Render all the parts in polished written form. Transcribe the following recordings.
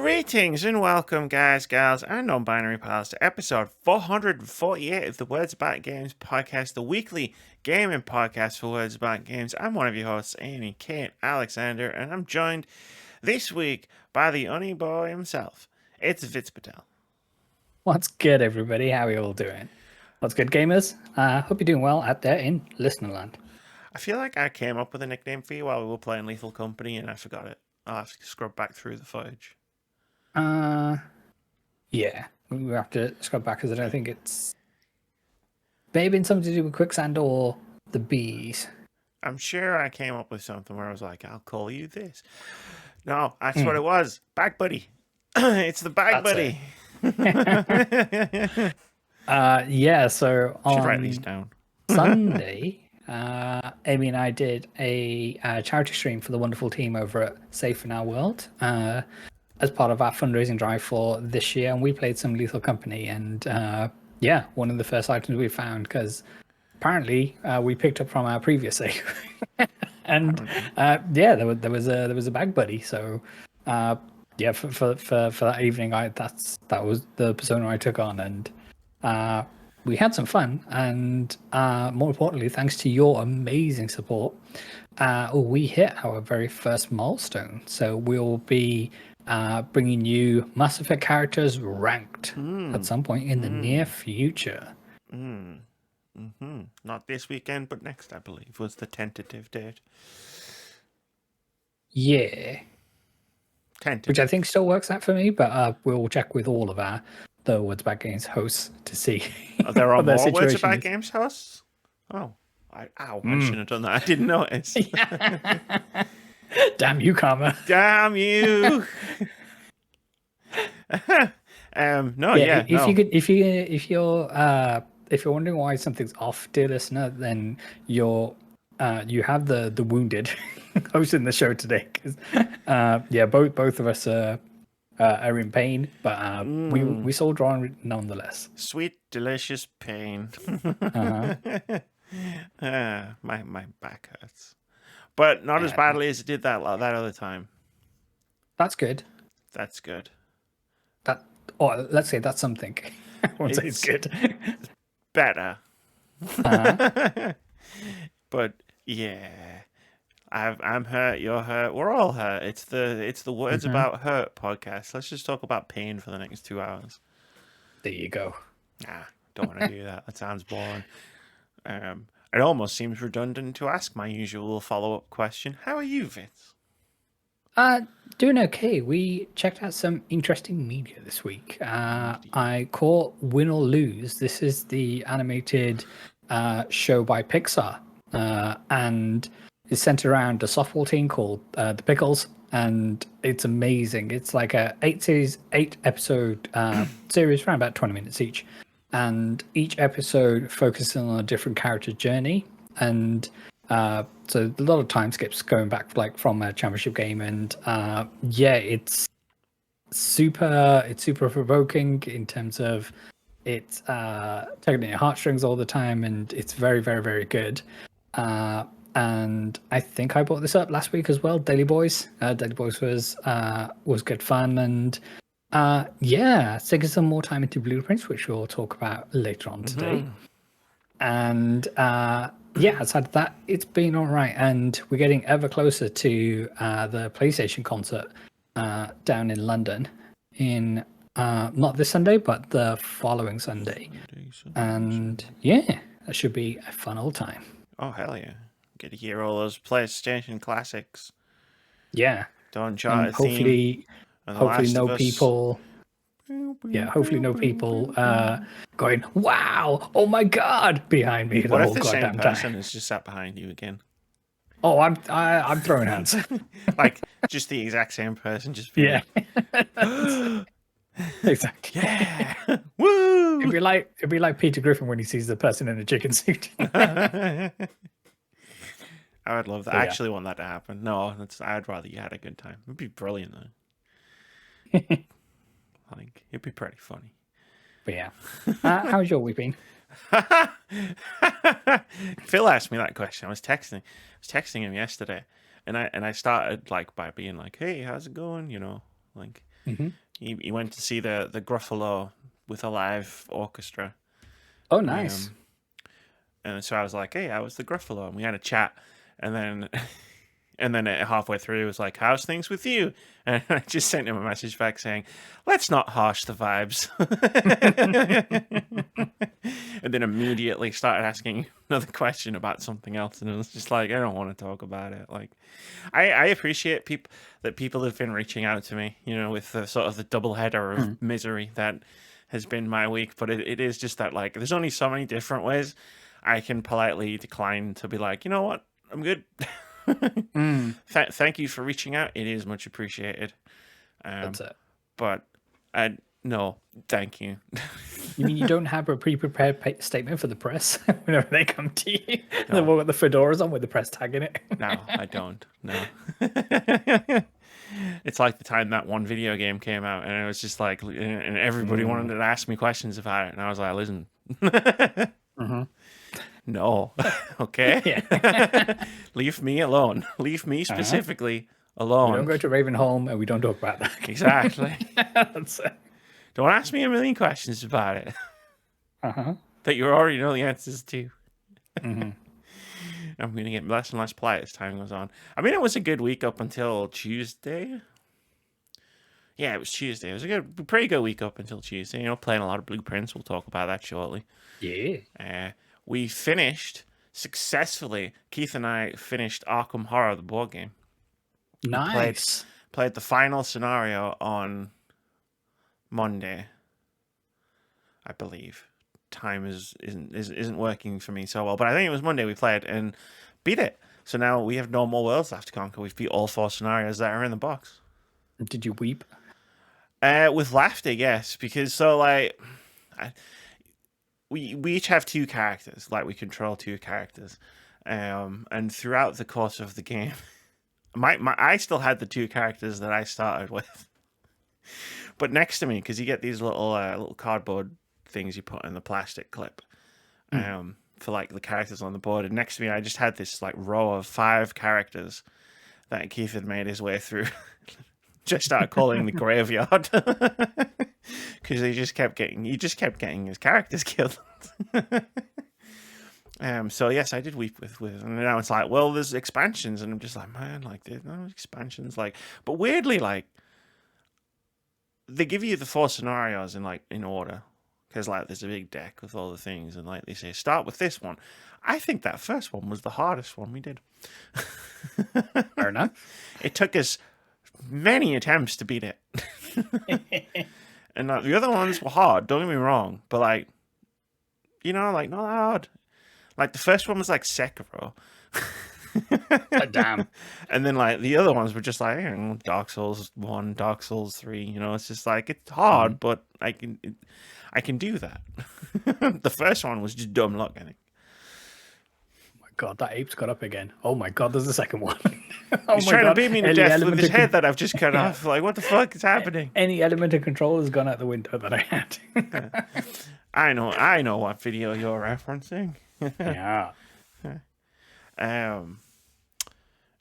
Greetings and welcome, guys, gals, and non-binary pals, to episode 448 of the Words About Games podcast, the weekly gaming podcast for Words About Games. I'm one of your hosts, Amy Kate Alexander, and I'm joined this week by the honey boy himself. It's Vitz Patel. What's good, everybody? How are you all doing? What's good, gamers? Hope you're doing well out there in Listenerland. I feel like I came up with a nickname for you while we were playing Lethal Company, and I forgot it. I'll have to scrub back through the footage. Yeah, we have to scrub back because I don't think it's maybe something to do with quicksand or the bees. I'm sure I came up with something where I was like, I'll call you this. No, that's what it was. Bag Buddy. It's the Bag Buddy. Yeah, so on Should write these down. Sunday, Amy and I did a charity stream for the wonderful team over at Safe in Our World as part of our fundraising drive for this year, and we played some Lethal Company, and yeah, one of the first items we found, because apparently we picked up from our previous save. And yeah, there was a bag buddy, so yeah, for that evening, that was the persona I took on, and we had some fun, and more importantly, thanks to your amazing support, we hit our very first milestone. So we'll be bringing you Mass Effect characters ranked at some point in the near future. Not this weekend, but next, I believe, was the tentative date. Yeah. Tentative. Which I think still works out for me, but we'll check with all of the Words About Games hosts to see. There are what their more Words situation About is. Games hosts? Oh, I shouldn't have done that. I didn't notice. Damn you, Karma. Damn you. No, yeah. If you could, if you're wondering why something's off, dear listener, then you have the wounded hosting the show today. 'Cause, yeah, both of us are in pain, but we soldier on nonetheless. Sweet, delicious pain. My back hurts, but not as badly as it did that other time. That's good. That's good. Or let's say that's something. I won't say it's good. Better. But yeah, I'm hurt. You're hurt. We're all hurt. It's the Words About Hurt podcast. Let's just talk about pain for the next 2 hours. There you go. Nah, don't want to do that. That sounds boring. It almost seems redundant to ask my usual follow-up question. How are you, Vitz? Doing okay. We checked out some interesting media this week. I caught Win or Lose. This is the animated show by Pixar, and it's centered around a softball team called the Pickles, and it's amazing. It's like a 8-episode series, around about 20 minutes each, and each episode focuses on a different character's journey, and so a lot of time skips going back from a championship game, and yeah, it's super provoking in terms of it's tugging at your heartstrings all the time, and it's very, very, very good. And I think I brought this up last week as well. Daily Boys was good fun, and yeah, sinking some more time into Blueprints, which we'll talk about later on today. And yeah, outside of that, it's been all right, and we're getting ever closer to the PlayStation concert down in London in not this Sunday, but the following Sunday. And yeah, that should be a fun old time. Oh, hell yeah. Get to hear all those PlayStation classics. Yeah. Don't Uncharted hopefully no people... Yeah, hopefully no people going, wow, oh my God, behind me the what whole if the goddamn same person time. is just sat behind you again? Oh, I'm throwing hands. Like, just the exact same person, just yeah. Exactly. Yeah. Woo! It'd be like Peter Griffin when he sees the person in a chicken suit. I would love that. Yeah. I actually want that to happen. No, I'd rather you had a good time. It'd be brilliant though. I think it'd be pretty funny. But yeah. How's your week been? Phil asked me that question. I was texting him yesterday, and I started like by being like, "Hey, how's it going?" You know, like Mhm. He went to see the Gruffalo with a live orchestra. Oh, nice. And so I was like, "Hey, I was the Gruffalo," and we had a chat, and then halfway through, he was like, "How's things with you?" And I just sent him a message back saying, "Let's not harsh the vibes." And then immediately started asking another question about something else, and it was just like, I don't want to talk about it. Like, I appreciate people have been reaching out to me, with the sort of the double header of misery that has been my week, but it is just that, like, there's only so many different ways I can politely decline to be like, you know what, I'm good. Thank you for reaching out. It is much appreciated. That's it. But no, thank you. You mean you don't have a pre-prepared statement for the press whenever they come to you? No. The one with the fedoras on with the press tag in it? No, I don't. No. It's like the time that one video game came out, and it was just like, and everybody wanted to ask me questions about it, and I was like, listen. No. Okay. Leave me alone. Leave me specifically alone. We don't go to Ravenholm, and we don't talk about that. Exactly. That's it. Don't ask me a million questions about it that you already know the answers to. I'm going to get less and less polite as time goes on. I mean, it was a good week up until Tuesday. Yeah, it was Tuesday. It was a pretty good week up until Tuesday. Playing a lot of Blueprints. We'll talk about that shortly. Yeah. We finished successfully. Keith and I finished Arkham Horror, the board game. Nice. Played the final scenario on Monday, I believe. Time isn't working for me so well, but I think it was Monday we played and beat it. So now we have no more worlds left to conquer. We've beat all 4 scenarios that are in the box. Did you weep? With laughter, yes, because we each have 2 characters. Like, we control 2 characters, and throughout the course of the game, I still had the 2 characters that I started with. But next to me, because you get these little cardboard things you put in the plastic clip for like the characters on the board, and next to me I just had this like row of 5 characters that Keith had made his way through. Just started calling the graveyard because he just kept getting his characters killed. So yes, I did weep with, and now it's like, well, there's expansions, and I'm just like, man, like there's no expansions, like, but weirdly, like, they give you the 4 scenarios in order, because like there's a big deck with all the things, and like they say start with this one. I think that first one was the hardest one we did. Fair enough. It took us many attempts to beat it. And the other ones were hard, don't get me wrong, but like, like not hard. Like the first one was like Sekiro. Damn. And then like the other ones were just like, Dark Souls 1, Dark Souls 3, it's just like, it's hard, but I can do that. The first one was just dumb luck, I think. Oh my god, that ape's got up again. Oh my god, there's a second one. He's trying to beat me to death with his head that I've just cut off. Like, what the fuck is happening? Any element of control has gone out the window that I had. I know what video you're referencing. Yeah.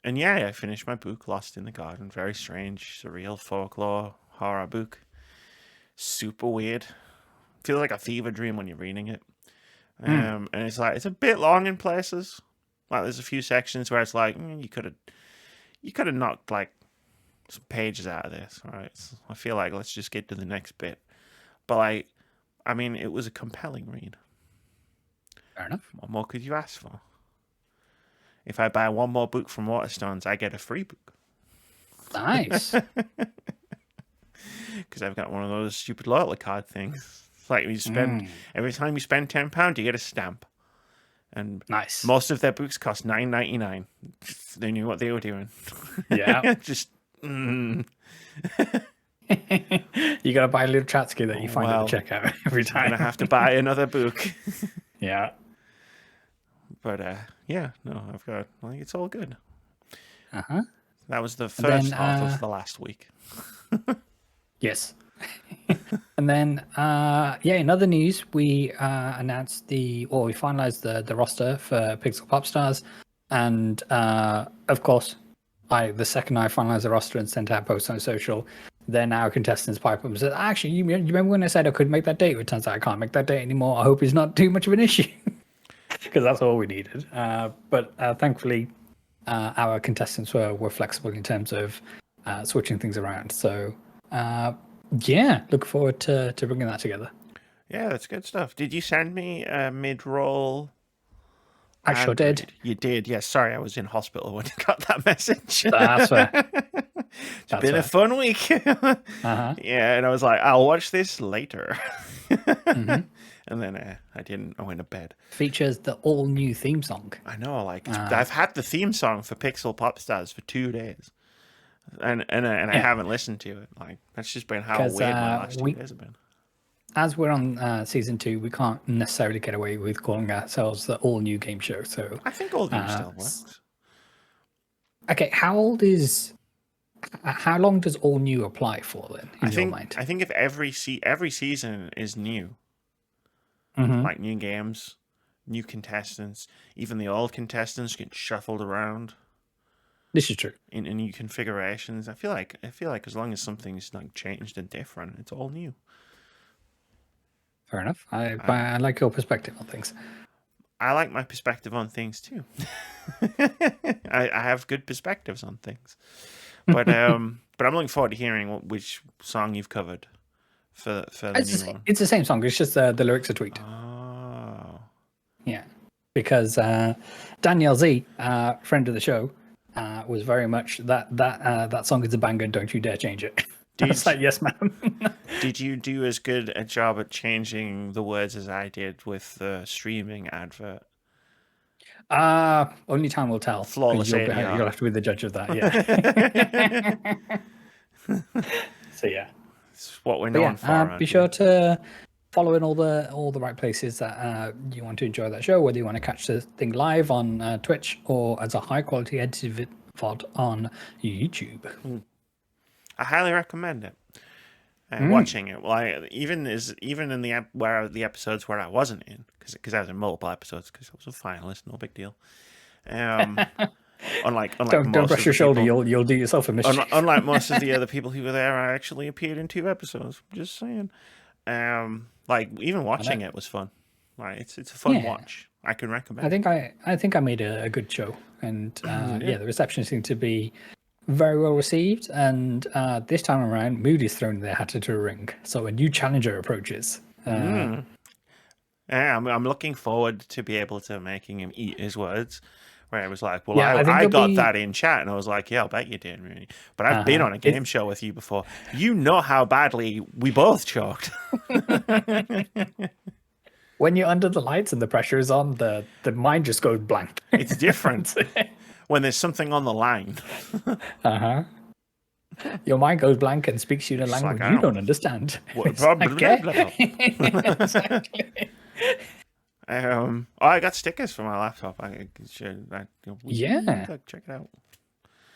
And yeah, I finished my book, Lost in the Garden. Very strange, surreal folklore horror book. Super weird. Feels like a fever dream when you're reading it. And it's like, it's a bit long in places. Like, there's a few sections where it's like, you could have knocked like some pages out of this. All right, so I feel like let's just get to the next bit. But like, I mean, it was a compelling read. Fair enough. What more could you ask for? If I buy one more book from Waterstones, I get a free book. Nice. Because I've got one of those stupid loyalty card things. It's like every time you spend £10, you get a stamp. And nice. Most of their books cost $9.99. They knew what they were doing. Yeah. Just. You gotta buy a little Chatsky that you find at the checkout every time. I'm gonna have to buy another book. Yeah. But yeah, no, I think it's all good. Uh-huh. That was the first half of the last week. Yes. And then in other news, we announced we finalized the roster for Pixel Pop Stars, and of course, the second I finalized the roster and sent out posts on social, then our contestants pipe up and say, actually, you remember when I said I could make that date? It turns out I can't make that date anymore. I hope it's not too much of an issue. Because that's all we needed. But thankfully, our contestants were flexible in terms of switching things around. So, yeah, look forward to bringing that together. Yeah, that's good stuff. Did you send me a mid-roll? I sure did. You did, yes. Sorry, I was in hospital when you got that message. That's fair. It's been a fun week. Uh-huh. Yeah, and I was like, I'll watch this later. And then I didn't. I went to bed. Features the all-new theme song. I know, like I've had the theme song for Pixel Pop Stars for 2 days, and I haven't listened to it. Like that's just been how weird my last 2 days have been. As we're on season 2, we can't necessarily get away with calling ourselves the all-new game show. So I think all new still works. Okay, how long does all new apply for then? In your mind? I think if every season is new. Like new games, new contestants, even the old contestants get shuffled around. This is true. In new configurations. I feel like as long as something's like changed and different, it's all new. Fair enough. I like your perspective on things. I like my perspective on things too. I have good perspectives on things, but I'm looking forward to hearing which song you've covered. For the new one. It's the same song. It's just the lyrics are tweaked. Oh. Yeah, because Danielle Z, friend of the show, was very much that song is a banger. Don't you dare change it. It's like, yes, ma'am. Did you do as good a job at changing the words as I did with the streaming advert? Only time will tell. Flawless you'll have to be the judge of that. Yeah. So yeah. It's what we're known for. Be sure to follow in all the right places that you want to enjoy that show, whether you want to catch the thing live on Twitch or as a high quality edited VOD on YouTube. I highly recommend it. And watching it, well, even in the episodes where I wasn't in, because I was in multiple episodes, because I was a finalist, no big deal. Unlike don't brush your shoulder, you'll do yourself a mischief. Unlike most of the other people who were there, I actually appeared in 2 episodes. Just saying. Like even watching it was fun. Like it's a fun watch. I can recommend. I think I made a good show, and the reception seemed to be very well received. And this time around, Moody's thrown their hat into a ring, so a new challenger approaches. Yeah, I'm looking forward to be able to making him eat his words. Where I was like, well, I got that in chat, and I was like, yeah, I'll bet you did, really. But I've been on a game show with you before. You know how badly we both choked. When you're under the lights and the pressure is on, the mind just goes blank. It's different when there's something on the line. Your mind goes blank and speaks you in a language you don't understand. Exactly. I got stickers for my laptop. Check it out.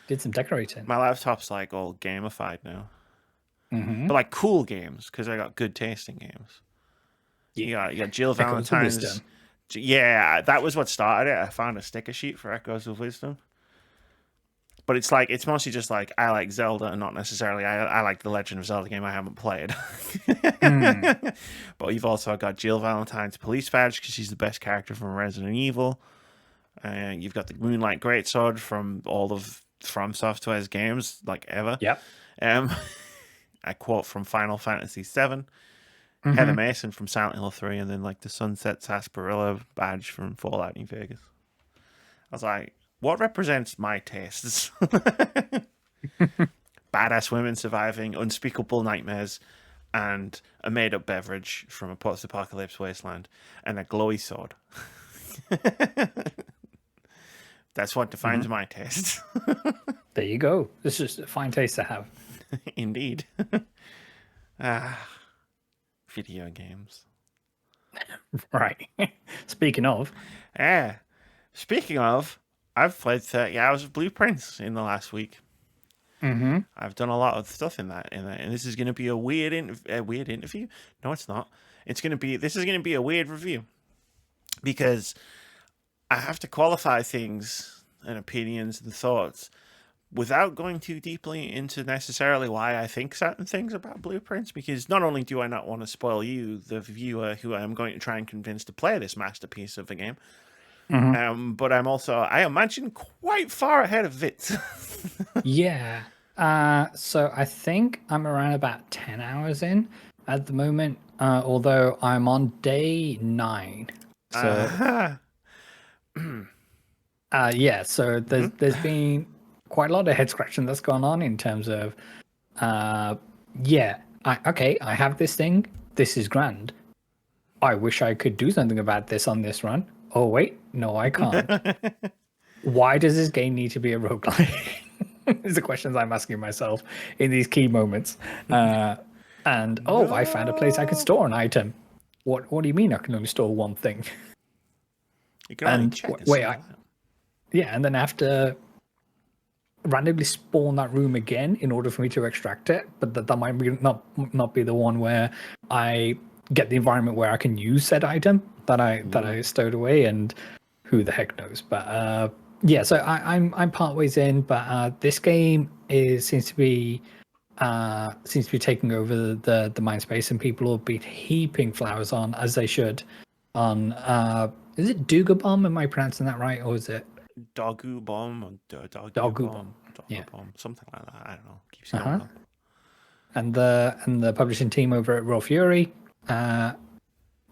Did some decorating. My laptop's like all gamified now, but like cool games because I got good tasting games. Yeah, you got Jill Valentine's. Yeah, that was what started it. I found a sticker sheet for Echoes of Wisdom. But it's mostly just like I like Zelda and not necessarily I like the Legend of Zelda game I haven't played. But you've also got Jill Valentine's police badge because she's the best character from Resident Evil. You've got the Moonlight Greatsword from all of From Software's games, like ever. Yep. I quote from Final Fantasy VII. Heather Mason from Silent Hill 3, and then like the Sunset Sarsaparilla badge from Fallout New Vegas. I was like, what represents my tastes? Badass women surviving unspeakable nightmares, and a made-up beverage from a post-apocalypse wasteland, and a glowy sword. That's what defines my taste. There you go. This is a fine taste to have. Indeed. Video games. Right. Speaking of, I've played 30 hours of Blueprints in the last week. I've done a lot of stuff in that, and this is going to be a weird interview. No, it's not. This is going to be a weird review because I have to qualify things and opinions and thoughts without going too deeply into necessarily why I think certain things about blueprints, because not only do I not want to spoil you, the viewer, who I'm going to try and convince to play this masterpiece of a game, but I imagine quite far ahead of Vitz. Yeah. So I think I'm around about 10 hours in at the moment, although I'm on day 9. So yeah, so there's been quite a lot of head scratching that's gone on in terms of I have this thing. This is grand. I wish I could do something about this on this run. Oh wait, no, I can't. Why does this game need to be a roguelike? These are questions I'm asking myself in these key moments. I found a place I could store an item. What do you mean I can only store one thing? You can only check a single item. And then I have to randomly spawn that room again in order for me to extract it. But that might not be the one where I get the environment where I can use said item that I stowed away, and who the heck knows. But so I'm part ways in, but this game seems to be taking over the mind space, and people will be heaping flowers on, as they should, on is it Duga Bomb? Am I pronouncing that right, or is it Dogu Bomb or Dogu Bomb? Yeah. Bomb, something like that. I don't know. Keeps going up. And the publishing team over at Raw Fury. Shout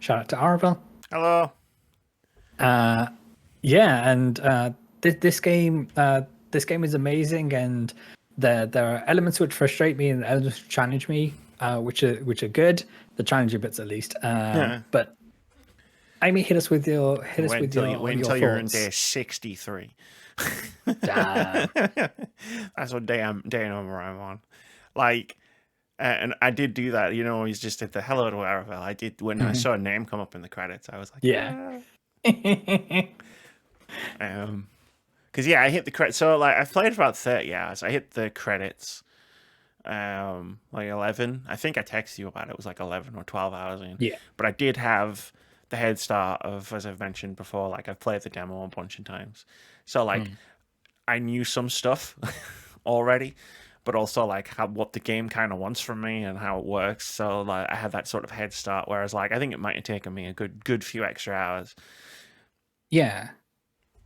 out to Arvel. Hello. This game is amazing, and there are elements which frustrate me and elements which challenge me, which are good. The challenging bits, at least. But Amy, hit us with your wait until you're in day 63. That's what day number I'm on. Like, and I did do that. You know, he's just at the hello to Aravel. I did when I saw a name come up in the credits. I was like, yeah. Because I hit the credits. So like I've played for about 30 hours. I hit the credits, like 11. I think I texted you about it. It was like 11 or 12 hours in. Yeah. But I did have the head start of, as I've mentioned before, like I've played the demo a bunch of times. So like I knew some stuff already, but also like what the game kind of wants from me and how it works. So like I had that sort of head start. Whereas like I think it might have taken me a good few extra hours. Yeah.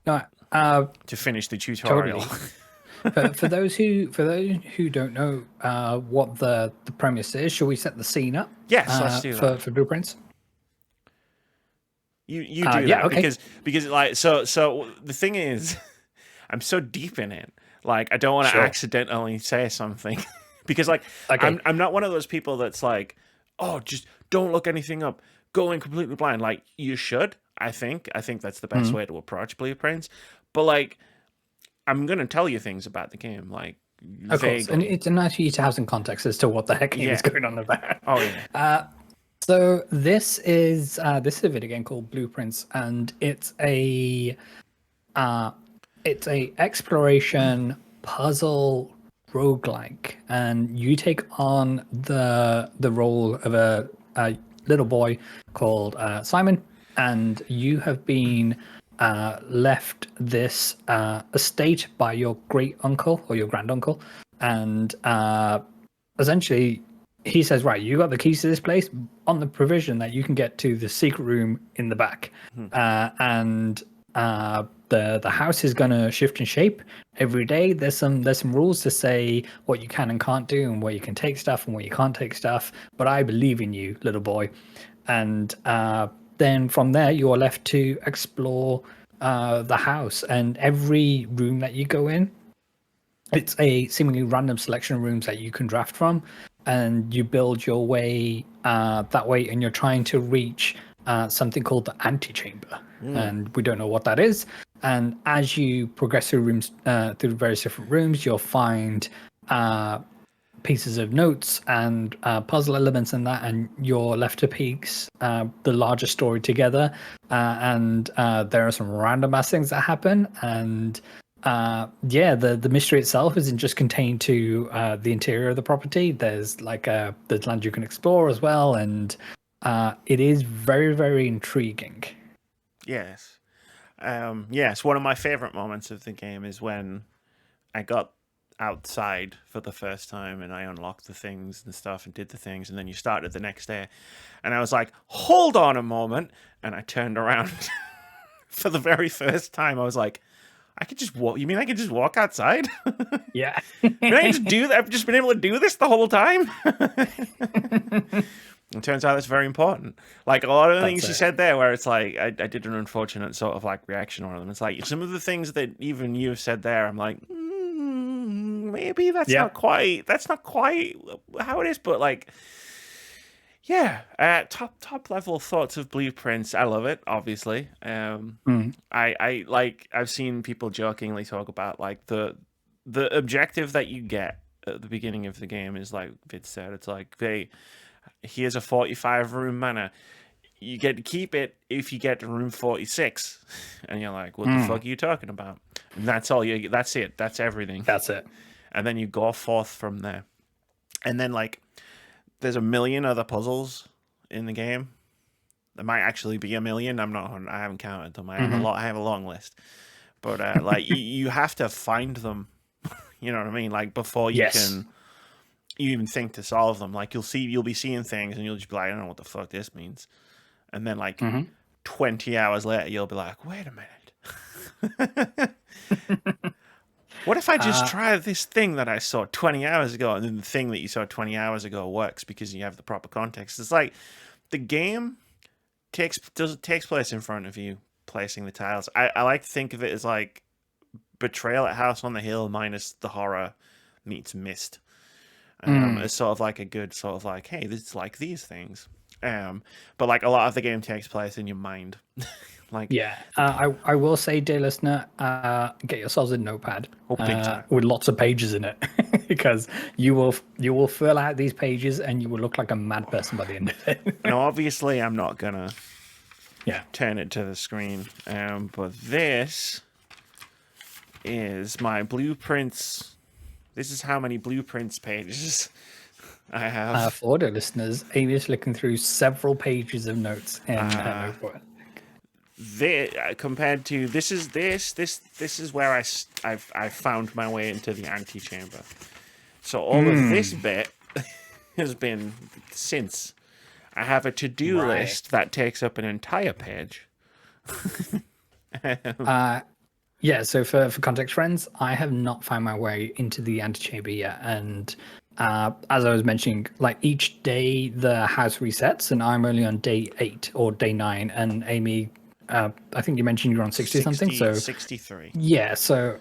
No. To finish the tutorial. Totally. for those who don't know what the premise is, shall we set the scene up? Yes, let's do that. For Blueprints. You do that, okay. because like so the thing is, I'm so deep in it, like I don't want to accidentally say something because like I'm not one of those people that's like, oh, just don't look anything up, go in completely blind. Like you should. I think that's the best way to approach Blueprints. But like, I'm gonna tell you things about the game, like of course, and it's nice for you to have some context as to what the heck is going on about. Oh yeah. So this is a video game called Blueprints, and it's a exploration puzzle roguelike, and you take on the role of a little boy called Simon, and you have been left this estate by your great uncle or your granduncle, and essentially he says, right, you got the keys to this place on the provision that you can get to the secret room in the back. And the house is going to shift in shape every day. There's some rules to say what you can and can't do, and where you can take stuff and where you can't take stuff. But I believe in you, little boy. And then from there, you're left to explore the house. And every room that you go in, it's a seemingly random selection of rooms that you can draft from. And you build your way that way, and you're trying to reach something called the antechamber. And we don't know what that is. And as you progress through rooms, through various different rooms, you'll find pieces of notes and puzzle elements and that, and you're left to piece the larger story together. And there are some random ass things that happen, and the mystery itself isn't just contained to the interior of the property. There's there's land you can explore as well, and it is very, very intriguing. Yes. One of my favorite moments of the game is when I got outside for the first time, and I unlocked the things and stuff and did the things, and then you started the next day, and I was like, hold on a moment, and I turned around for the very first time. I was like, I could just walk. You mean I could just walk outside? Yeah. I mean, I can just do that. I've just been able to do this the whole time. It turns out that's very important. Like a lot of the things you said there, where it's like I did an unfortunate sort of like reaction on them. It's like some of the things that even you've said there, I'm like, maybe that's not quite how it is. But like, yeah, top level thoughts of Blueprints. I love it. Obviously, I like. I've seen people jokingly talk about like the objective that you get at the beginning of the game is like Vitz said. It's like here's a 45 room manor. You get to keep it if you get to room 46, and you're like, what the fuck are you talking about? And that's all you. That's it. That's everything. That's it. And then you go forth from there, and then like. There's a million other puzzles in the game. There might actually be a million. I haven't counted them. I have a long list. But like you have to find them. You know what I mean? Like before you even think to solve them. Like you'll be seeing things and you'll just be like, I don't know what the fuck this means. And then like 20 hours later, you'll be like, wait a minute. What if I just try this thing that I saw 20 hours ago, and then the thing that you saw 20 hours ago works because you have the proper context? It's like the game takes place in front of you, placing the tiles. I like to think of it as like Betrayal at House on the Hill minus the horror meets Myst. It's sort of like a good sort of like, hey, it's like these things. But like a lot of the game takes place in your mind. Like I will say, dear listener, get yourselves a notepad with lots of pages in it, because you will fill out these pages and you will look like a mad person by the end of it. Now, obviously, I'm not gonna turn it to the screen, but this is my blueprints. This is how many blueprints pages I have. For audio listeners, Amy is looking through several pages of notes in her notebook. Compared to this is where I've found my way into the antechamber. So all of this bit has been since I have a to-do list that takes up an entire page. So for context, friends, I have not found my way into the antechamber yet, and as I was mentioning, like each day the house resets, and I'm only on day 8 or day 9, and Amy, I think you mentioned you're on 60 something, so 63. Yeah, so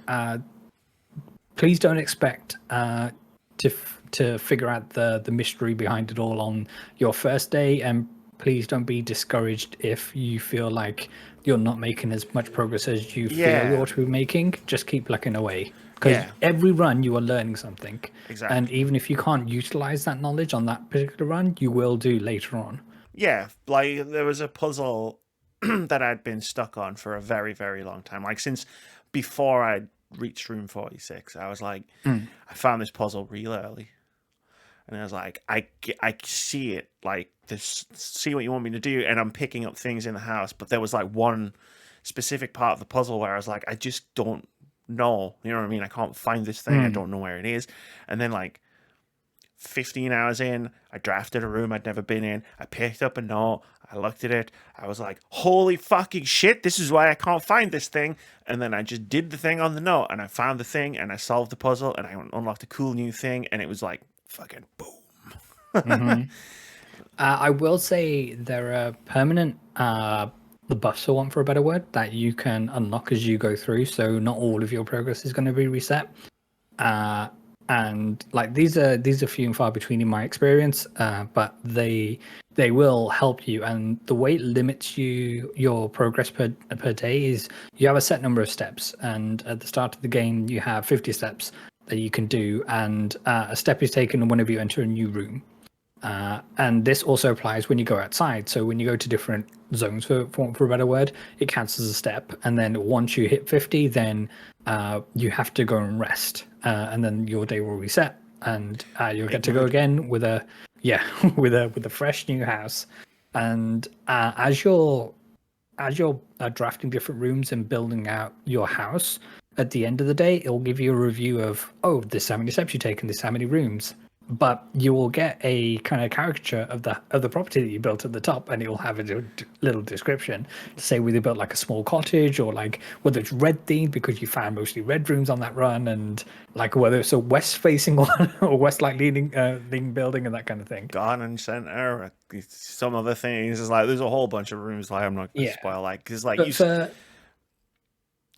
please don't expect to figure out the mystery behind it all on your first day, and please don't be discouraged if you feel like you're not making as much progress as you feel you ought to be making. Just keep plucking away, because every run you are learning something. Exactly. And even if you can't utilize that knowledge on that particular run, you will do later on. Yeah, like there was a puzzle that I'd been stuck on for a very, very long time. Like since before I reached room 46, I was like, I found this puzzle real early. And I was like, I see it, like, see what you want me to do. And I'm picking up things in the house. But there was like one specific part of the puzzle where I was like, I just don't know. You know what I mean? I can't find this thing. I don't know where it is. And then like 15 hours in, I drafted a room I'd never been in. I picked up a note. I looked at it. I was like, holy fucking shit, this is why I can't find this thing. And then I just did the thing on the note, and I found the thing, and I solved the puzzle, and I unlocked a cool new thing, and it was like, fucking boom. I will say there are permanent buffs, for want for a better word, that you can unlock as you go through, so not all of your progress is going to be reset. And like these are few and far between in my experience, but they will help you. And the way it limits your progress per day is you have a set number of steps, and at the start of the game you have 50 steps that you can do, and a step is taken whenever you enter a new room. And this also applies when you go outside. So when you go to different zones, for a better word, it counts as a step. And then once you hit 50, then you have to go and rest. And then your day will reset, and you'll get to go again with a fresh new house. And as you're drafting different rooms and building out your house, at the end of the day, it'll give you a review of, oh, this how many steps you take and this how many rooms. But you will get a kind of caricature of the property that you built at the top, and it will have a little description to say whether you built like a small cottage or like whether it's red themed because you found mostly red rooms on that run, and like whether it's a west facing one or west like leaning building and that kind of thing. Garden center, some other things. It's like there's a whole bunch of rooms. Like I'm not gonna spoil, like because like but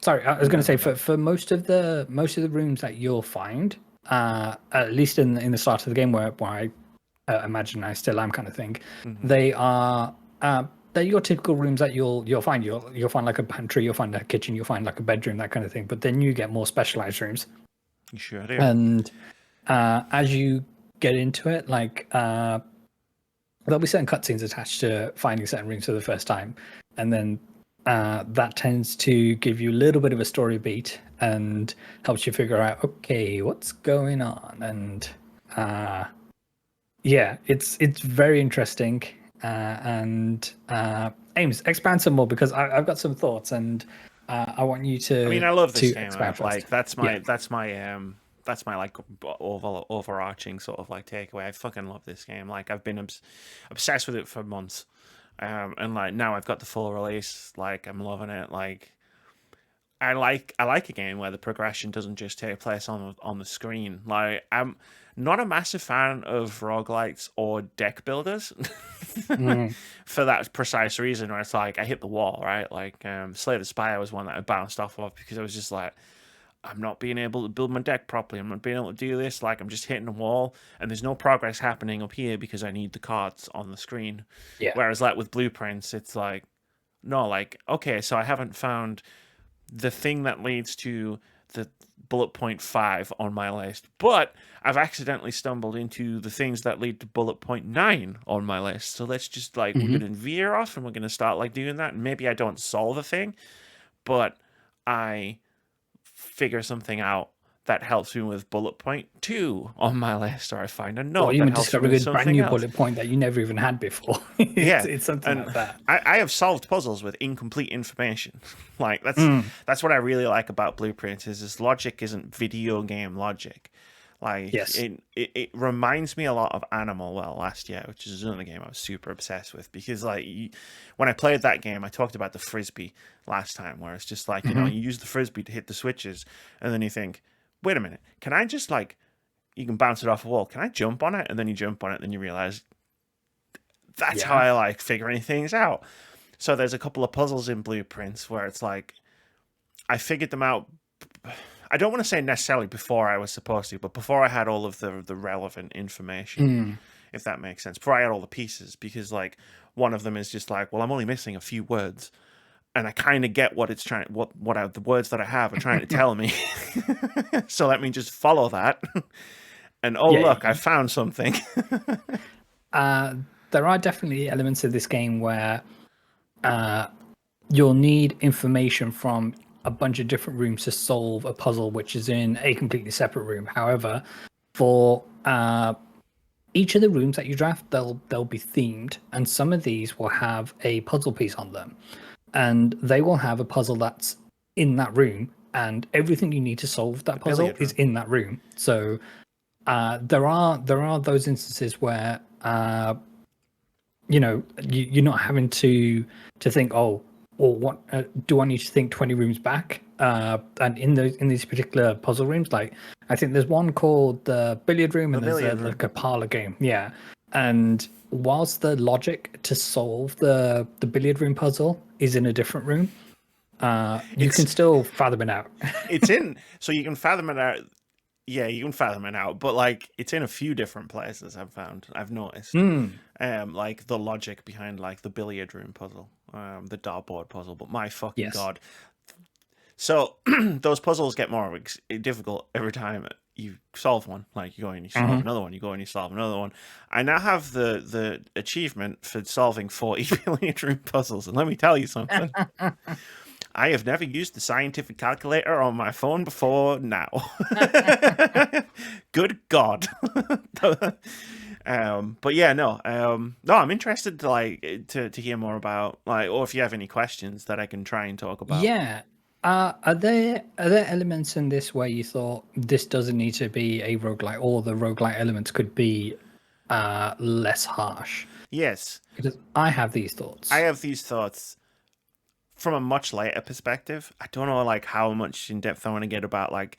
sorry, I was going to say for most of the rooms that you'll find, at least in the start of the game where I imagine I still am kind of thing, they are they're your typical rooms that you'll find. You'll find like a pantry, you'll find a kitchen, you'll find like a bedroom, that kind of thing. But then you get more specialized rooms. You sure do. And as you get into it, like there'll be certain cutscenes attached to finding certain rooms for the first time, and then that tends to give you a little bit of a story beat and helps you figure out, okay, what's going on. And yeah, it's very interesting. And Ames, expand some more, because I've got some thoughts, and I want you to. I mean, I love this game. Right? Like that's my like overarching sort of like takeaway. I fucking love this game. Like I've been obsessed with it for months. And like now I've got the full release. Like I'm loving it. Like I like a game where the progression doesn't just take place on the screen. Like I'm not a massive fan of roguelites or deck builders for that precise reason, where it's like I hit the wall, right? Like Slay the Spire was one that I bounced off of because I was just like, I'm not being able to build my deck properly. I'm not being able to do this. Like, I'm just hitting a wall, and there's no progress happening up here because I need the cards on the screen. Yeah. Whereas, like, with Blueprints, it's like, no, like, okay, so I haven't found the thing that leads to the bullet point 5 on my list, but I've accidentally stumbled into the things that lead to bullet point 9 on my list. So let's just, like, we're going to veer off, and we're going to start, like, doing that. And maybe I don't solve a thing, but I figure something out that helps me with bullet point 2 on my list, or I find a note that helps me with something brand new else. bullet point that you never even had before. It's something like that. I have solved puzzles with incomplete information. Like that's what I really like about Blueprints, is this logic isn't video game logic. Like it reminds me a lot of Animal Well last year, which is another game I was super obsessed with, because like when I played that game, I talked about the frisbee last time, where it's just like, you know, you use the frisbee to hit the switches, and then you think, wait a minute, can I just like, you can bounce it off a wall, can I jump on it? And then you jump on it, and then you realize that's how I like figuring things out. So there's a couple of puzzles in Blueprints where it's like I figured them out. I don't want to say necessarily before I was supposed to, but before I had all of the relevant information, if that makes sense. Before I had all the pieces, because like one of them is just like, well, I'm only missing a few words, and I kind of get what it's trying, the words that I have are trying to tell me. So let me just follow that. And look, I found something. There are definitely elements of this game where you'll need information from a bunch of different rooms to solve a puzzle which is in a completely separate room. However, for each of the rooms that you draft, they'll be themed, and some of these will have a puzzle piece on them, and they will have a puzzle that's in that room, and everything you need to solve that puzzle is in that room. So there are those instances where you know, you're not having to think, oh, or what do I need to think 20 rooms back? And in these particular puzzle rooms, like I think there's one called the billiard room, and there's like a parlor game. Yeah. And whilst the logic to solve the billiard room puzzle is in a different room, you can still fathom it out. So you can fathom it out. Yeah, you can fathom it out, but like it's in a few different places. I've noticed, like the logic behind like the billiard room puzzle, the dartboard puzzle. But my fucking god! So those puzzles get more difficult every time you solve one. Like you go and you solve another one, you go and you solve another one. I now have the achievement for solving 40 billiard room puzzles, and let me tell you something. I have never used the scientific calculator on my phone before now. Good God. But yeah, no, I'm interested to hear more about, like, or if you have any questions that I can try and talk about. Yeah. Are there elements in this where you thought this doesn't need to be a roguelite, or the roguelite elements could be less harsh? Yes, Because I have these I thoughts. have these thoughts from a much later perspective. I don't know like how much in depth I want to get about like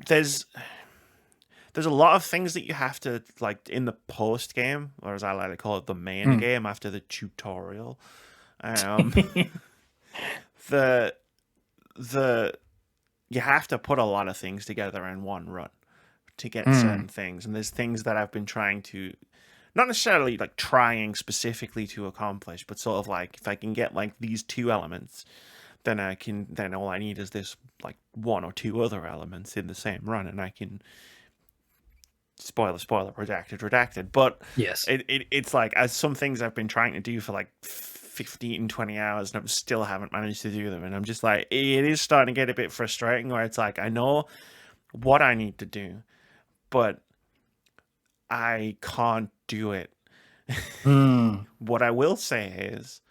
there's there's a lot of things that you have to like in the post game, or as I like to call it, the main Mm. game after the tutorial. Um, the the you have to put a lot of things together in one run to get certain Mm. things, and there's things that I've been trying to not necessarily like trying specifically to accomplish, but sort of like if I can get like these two elements, then all I need is this like one or two other elements in the same run, and I can spoiler redacted. But Yes. it's like as some things I've been trying to do for like 15, 20 hours, and I still haven't managed to do them, and I'm just like it is starting to get a bit frustrating where it's like I know what I need to do, but I can't do it. Mm. What I will say is,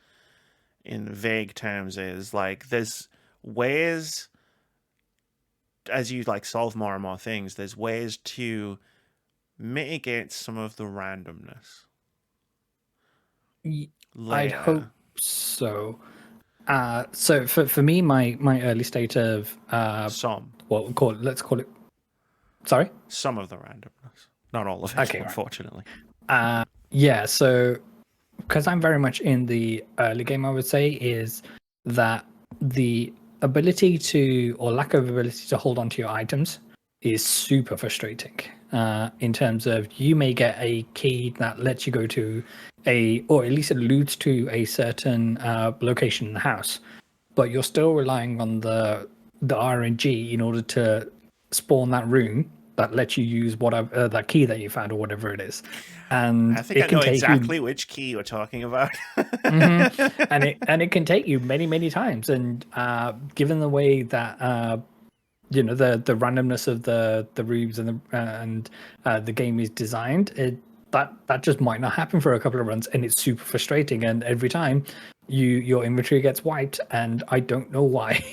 in vague terms, is like there's ways as you like solve more and more things, there's ways to mitigate some of the randomness I'd hope later. so. So for me, my early state of Some, what we call it, let's call it. Sorry. some of the randomness, not all of it, Okay. Right. unfortunately. Yeah. So because I'm very much in the early game, I would say is that the ability to, or lack of ability to hold on to your items is super frustrating. In terms of you may get a key that lets you go to or at least alludes to a certain location in the house, but you're still relying on the RNG in order to spawn that room that lets you use whatever that key that you found or whatever it is, I and think I it can know take you. exactly which key you're talking about. And it can take you many times, and given the way that the randomness of the rooms and the game is designed, that just might not happen for a couple of runs, and it's super frustrating, and every time your inventory gets wiped, and I don't know why.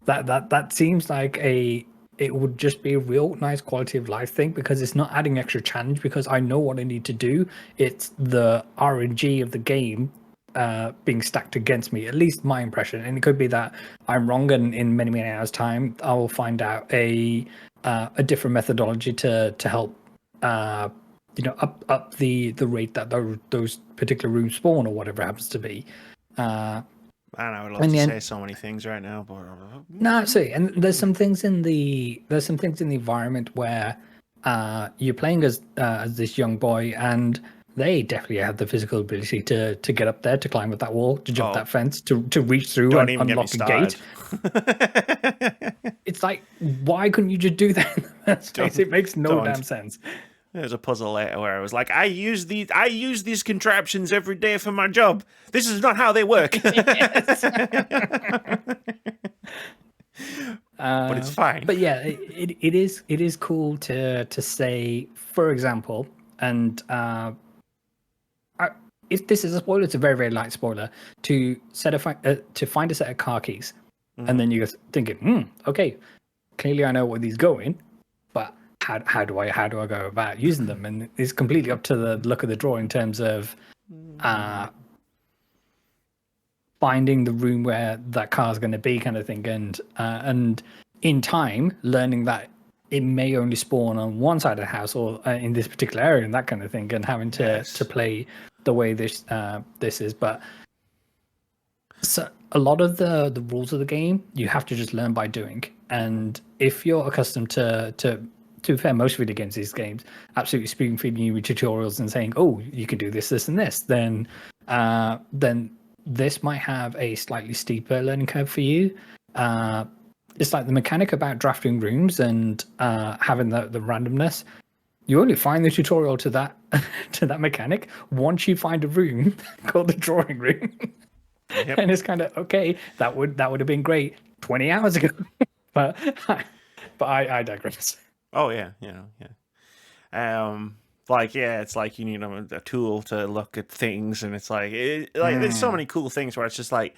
That seems like it would just be a real nice quality of life thing, because it's not adding extra challenge, because I know what I need to do. It's the RNG of the game being stacked against me, at least my impression. And it could be that I'm wrong, and in many hours time I will find out a different methodology to help up the rate that those particular rooms spawn, or whatever it happens to be. Man, I would love And to then say so many things right now, but no, see, and there's some things in the environment where you're playing as this young boy, and they definitely have the physical ability to get up there, to climb up that wall, to jump oh, that fence, to reach through don't and even get me unlock a gate. started. It's like, why couldn't you just do that in the first place? don't It makes no damn don't. sense. There's a puzzle later where I was like, I use these contraptions every day for my job. This is not how they work. Yes. But it's fine. But yeah, it is cool to say, for example, and if this is a spoiler, it's a very light spoiler, to find a set of car keys, and then you're thinking, okay, clearly I know where these go in, but how do I go about using them? And it's completely up to the luck of the draw in terms of finding the room where that car is going to be, kind of thing, and in time learning that it may only spawn on one side of the house, or in this particular area, and that kind of thing, and having to play the way this is. But so a lot of the rules of the game you have to just learn by doing, and if you're accustomed to be fair, most video games, these games, absolutely spoon feeding you with tutorials and saying, "Oh, you can do this, and this," then this might have a slightly steeper learning curve for you. It's like the mechanic about drafting rooms and having the randomness. You only find the tutorial to that to that mechanic once you find a room called the drawing room. Yep. And it's kind of okay. That would have been great 20 hours ago, but I digress. Oh yeah, yeah. Like it's like you need a tool to look at things, and it's like there's so many cool things where it's just like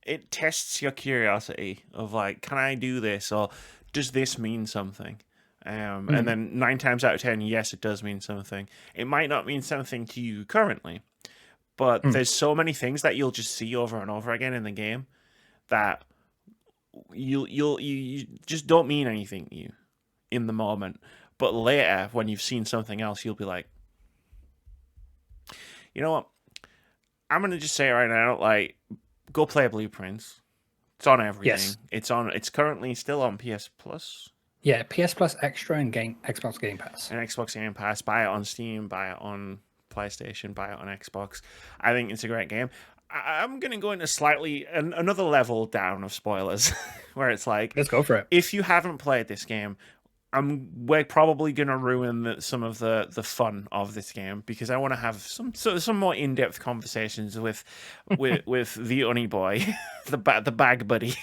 it tests your curiosity of like, can I do this, or does this mean something? And then 9 times out of 10, yes, it does mean something. It might not mean something to you currently, but there's so many things that you'll just see over and over again in the game that you just don't mean anything to you in the moment. But later, when you've seen something else, you'll be like, you know what? I'm gonna just say it right now, like, go play Blueprints. It's on everything. Yes. It's currently still on PS Plus. Yeah, PS Plus Extra and Xbox Game Pass. And Xbox Game Pass. Buy it on Steam, buy it on PlayStation, buy it on Xbox. I think it's a great game. I'm going to go into slightly another level down of spoilers, where it's like, let's go for it. If you haven't played this game, we're probably going to ruin some of the fun of this game, because I want to have some more in-depth conversations with the Unny Boy, the bag buddy.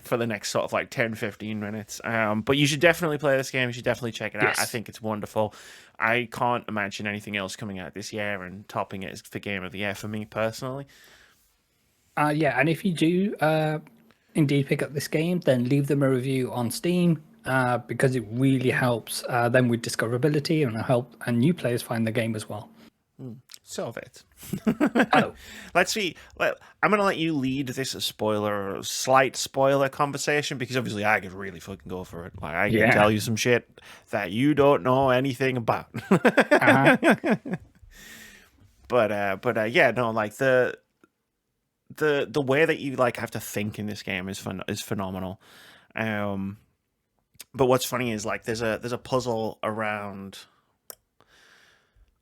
For the next sort of like 10-15 minutes. But you should definitely play this game. You should definitely check it out. I think it's wonderful. I can't imagine anything else coming out this year and topping it as the game of the year for me personally. Yeah, and if you do indeed pick up this game, then leave them a review on Steam, because it really helps them with discoverability and help and new players find the game as well. Solve it. Oh. Let's see. I'm going to let you lead this slight spoiler conversation, because obviously I could really fucking go for it. Like, I can tell you some shit that you don't know anything about. But yeah, no, like the way that you like have to think in this game is phenomenal. But what's funny is like there's a puzzle around.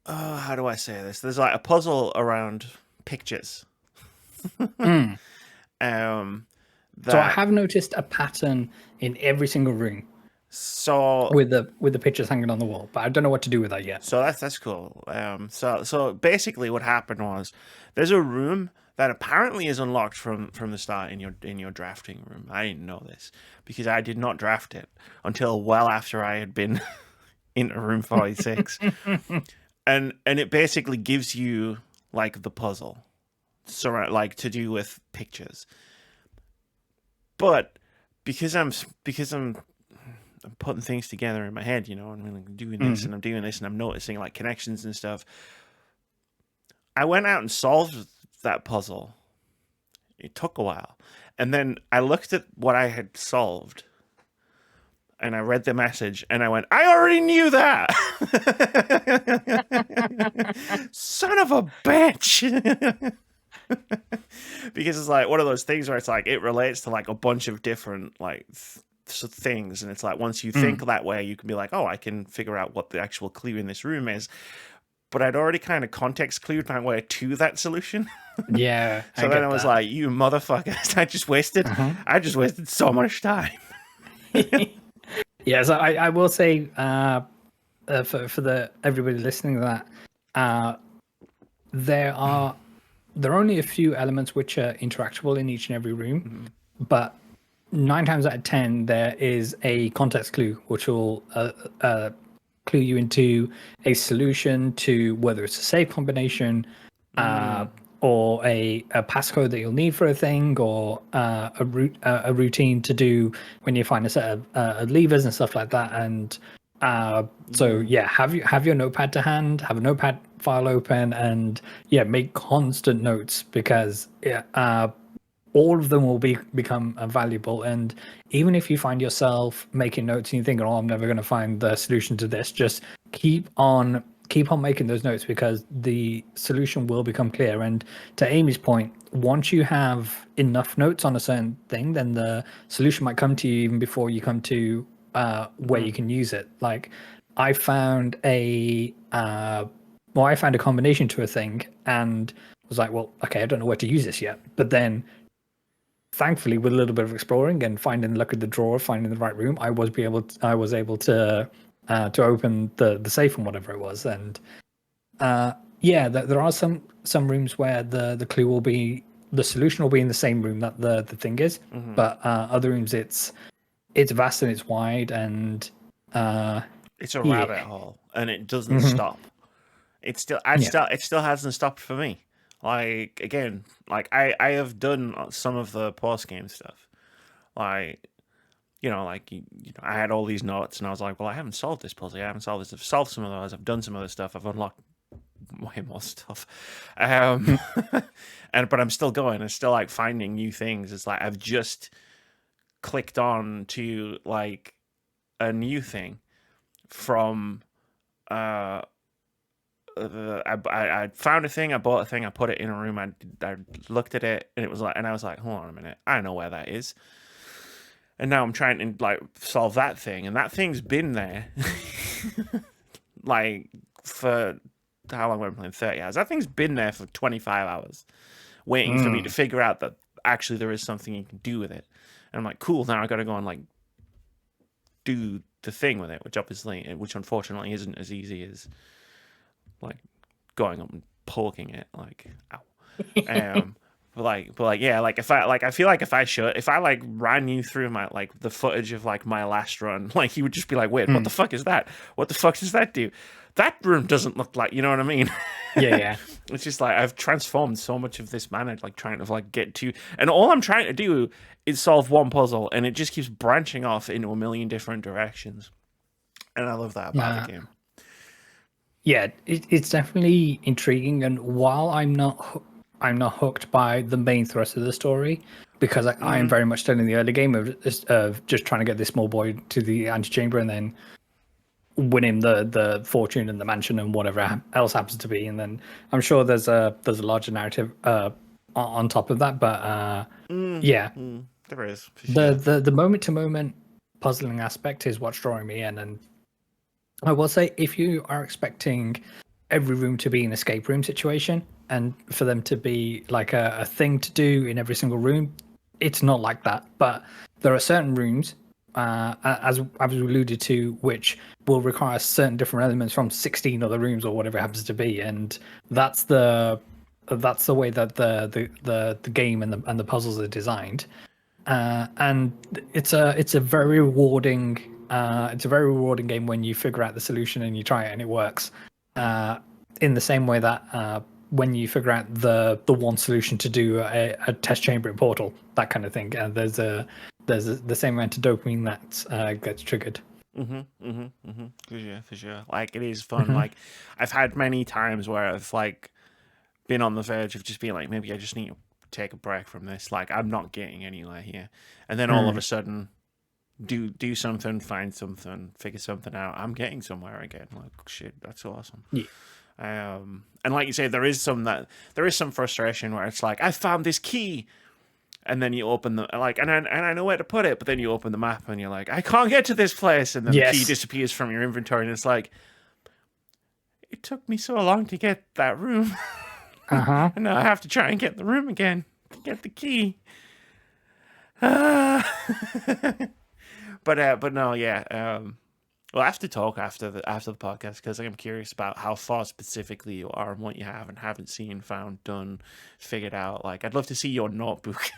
How do I say this? There's like a puzzle around pictures. So I have noticed a pattern in every single room. So with the pictures hanging on the wall, but I don't know what to do with that yet. So that's cool. So basically, what happened was there's a room that apparently is unlocked from the start in your drafting room. I didn't know this because I did not draft it until well after I had been into room 46. And it basically gives you like the puzzle, so like to do with pictures. But because I'm putting things together in my head, you know, and I'm like doing this and I'm doing this and I'm noticing like connections and stuff. I went out and solved that puzzle. It took a while, and then I looked at what I had solved. And I read the message, and I went, I already knew that! Son of a bitch! Because it's like one of those things where it's like, it relates to like a bunch of different like things. And it's like, once you think that way, you can be like, oh, I can figure out what the actual clue in this room is. But I'd already kind of context clued my way to that solution. Yeah. So then I was like, you motherfuckers, I just wasted so much time. Yeah, so I will say for everybody listening to that, there are only a few elements which are interactable in each and every room, but 9 times out of 10 there is a context clue which will clue you into a solution to whether it's a save combination, or a passcode that you'll need for a thing, or a routine to do when you find a set of levers and stuff like that. And so yeah, have your notepad to hand, have a notepad file open, and yeah, make constant notes, because all of them will become valuable. And even if you find yourself making notes and you think, oh, I'm never going to find the solution to this, just keep on making those notes, because the solution will become clear. And to Amy's point, once you have enough notes on a certain thing, then the solution might come to you even before you come to where you can use it. Like I found a combination to a thing and was like, well, okay, I don't know where to use this yet. But then thankfully, with a little bit of exploring and finding the luck of the drawer, finding the right room, I was able to open the safe and whatever it was. And there are some rooms where the clue will be, the solution will be in the same room that the thing is, but other rooms it's vast and it's wide, and it's a rabbit hole, and it doesn't stop. It still hasn't stopped for me. Like again, like I have done some of the post game stuff. Like I had all these notes, and I was like, well, I haven't solved this puzzle. I haven't solved this. I've solved some of those. I've done some other stuff. I've unlocked way more stuff. But I'm still going. I'm still like finding new things. It's like I've just clicked on to like a new thing from I found a thing, I bought a thing, I put it in a room, I looked at it, and it was like, and I was like, hold on a minute, I know where that is. And now I'm trying to like solve that thing, and that thing's been there like for how long have I been playing? 30 hours. That thing's been there for 25 hours, waiting for me to figure out that actually there is something you can do with it. And I'm like, cool, now I gotta go and like do the thing with it, which unfortunately isn't as easy as like going up and poking it, like ow. But yeah, like if I feel like if I like ran you through my like the footage of like my last run, like you would just be like, wait, what the fuck is that? What the fuck does that do? That room doesn't look like, you know what I mean? Yeah. It's just like I've transformed so much of this mana, like trying to like get to, and all I'm trying to do is solve one puzzle, and it just keeps branching off into a million different directions, and I love that about the game. Yeah, it's definitely intriguing, and while I'm not hooked by the main thrust of the story, because I am very much still in the early game of just trying to get this small boy to the antechamber and then win him the fortune and the mansion and whatever else happens to be, and then I'm sure there's a larger narrative on top of that, but there is for sure. the moment to moment puzzling aspect is what's drawing me in. And I will say, if you are expecting every room to be an escape room situation and for them to be like a thing to do in every single room, it's not like that. But there are certain rooms, as I've alluded to, which will require certain different elements from 16 other rooms or whatever it happens to be, and that's the way that the game and the puzzles are designed. And it's a very rewarding game when you figure out the solution and you try it and it works. In the same way that when you figure out the one solution to do a test chamber in Portal, that kind of thing, there's the same amount of dopamine that gets triggered. For sure. Like it is fun. Like I've had many times where I've like been on the verge of just being like, maybe I just need to take a break from this. Like I'm not getting anywhere here, and then all of a sudden, do something, find something, figure something out. I'm getting somewhere again. Like shit, that's awesome. Yeah. And like you say, there is some frustration where it's like I found this key, and then you open the and I know where to put it, but then you open the map and you're like, I can't get to this place, and then the key disappears from your inventory, and it's like, it took me so long to get that room. And now I have to try and get the room again to get the key. But no, yeah. We'll have to talk after the podcast, because I'm curious about how far specifically you are and what you have and haven't seen, found, done, figured out. Like, I'd love to see your notebook.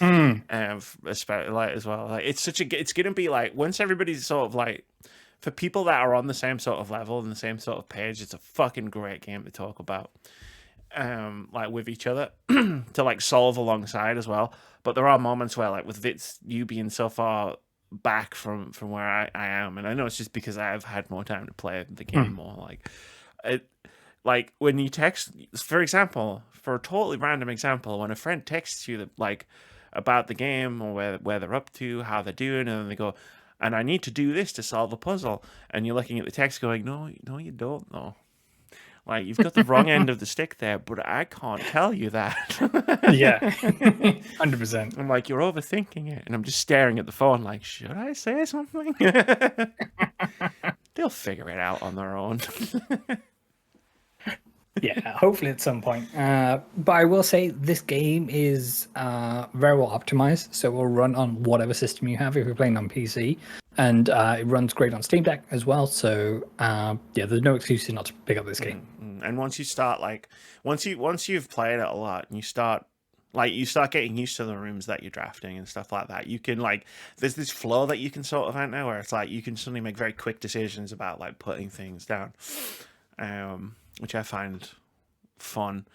Especially like as well. Like, it's gonna be like, once everybody's sort of like, for people that are on the same sort of level and the same sort of page, it's a fucking great game to talk about. Like with each other to like solve alongside as well. But there are moments where, like with Vitz, you being so far back from where I am, and I know it's just because I've had more time to play the game more. Like when you text, for example, for a totally random example, when a friend texts you that like about the game or where they're up to, how they're doing, and then they go, and I need to do this to solve a puzzle, and you're looking at the text going, no, you don't know. Like, you've got the wrong end of the stick there, but I can't tell you that. Yeah, 100%. I'm like, you're overthinking it. And I'm just staring at the phone like, should I say something? They'll figure it out on their own. Yeah, hopefully at some point. But I will say this game is very well optimized, so it will run on whatever system you have if you're playing on PC, and it runs great on Steam Deck as well. So yeah, there's no excuse not to pick up this game. And once you start, like, once you've played it a lot, and you start getting used to the rooms that you're drafting and stuff like that, you can like, there's this flow that you can sort of enter where it's like you can suddenly make very quick decisions about like putting things down. Which I find fun.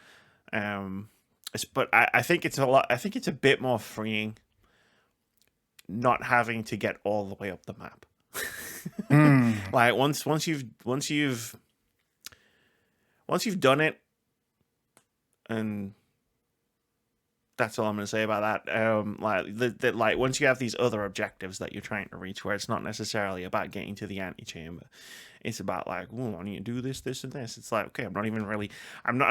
But I think it's a lot. I think it's a bit more freeing not having to get all the way up the map. Like once you've done it, and that's all I'm going to say about that. Like once you have these other objectives that you're trying to reach, where it's not necessarily about getting to the antechamber, it's about like, oh, I need to do this, this, and this. It's like, okay, I'm not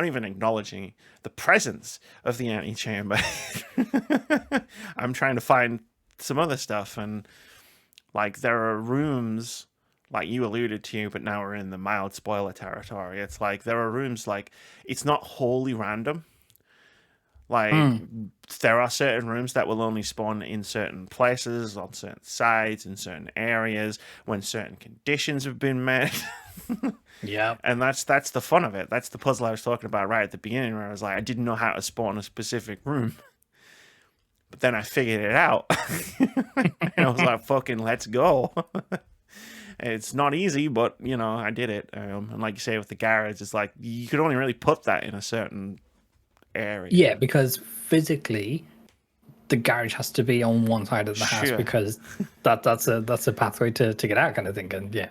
even acknowledging the presence of the antechamber. I'm trying to find some other stuff, and like there are rooms like you alluded to, but now we're in the mild spoiler territory. It's like there are rooms like it's not wholly random. Like there are certain rooms that will only spawn in certain places, on certain sides, in certain areas, when certain conditions have been met. Yeah. And that's the fun of it. That's the puzzle I was talking about right at the beginning, where I was like, I didn't know how to spawn a specific room. But then I figured it out. And I was like, fucking let's go. It's not easy, but you know, I did it. And like you say with the garage, it's like you could only really put that in a certain area. Yeah, because physically the garage has to be on one side of the house, because that's a pathway to get out, kind of thing. And yeah.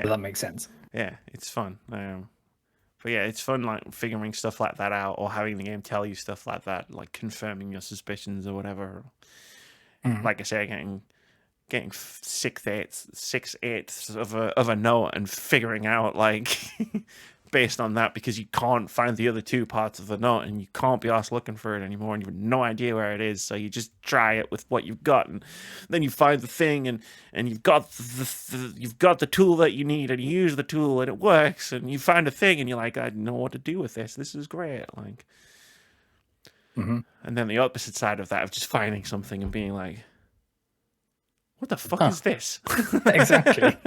So that makes sense. Yeah, it's fun. But yeah, it's fun like figuring stuff like that out, or having the game tell you stuff like that, like confirming your suspicions or whatever. Like I say, getting 6/8 of a note and figuring out like based on that, because you can't find the other two parts of the note and you can't be asked looking for it anymore, and you have no idea where it is, so you just try it with what you've got, and then you find the thing, and you've got the tool that you need, and you use the tool and it works, and you find a thing and you're like, I know what to do with this is great. Like and then the opposite side of that of just finding something and being like, what the fuck is this? Exactly.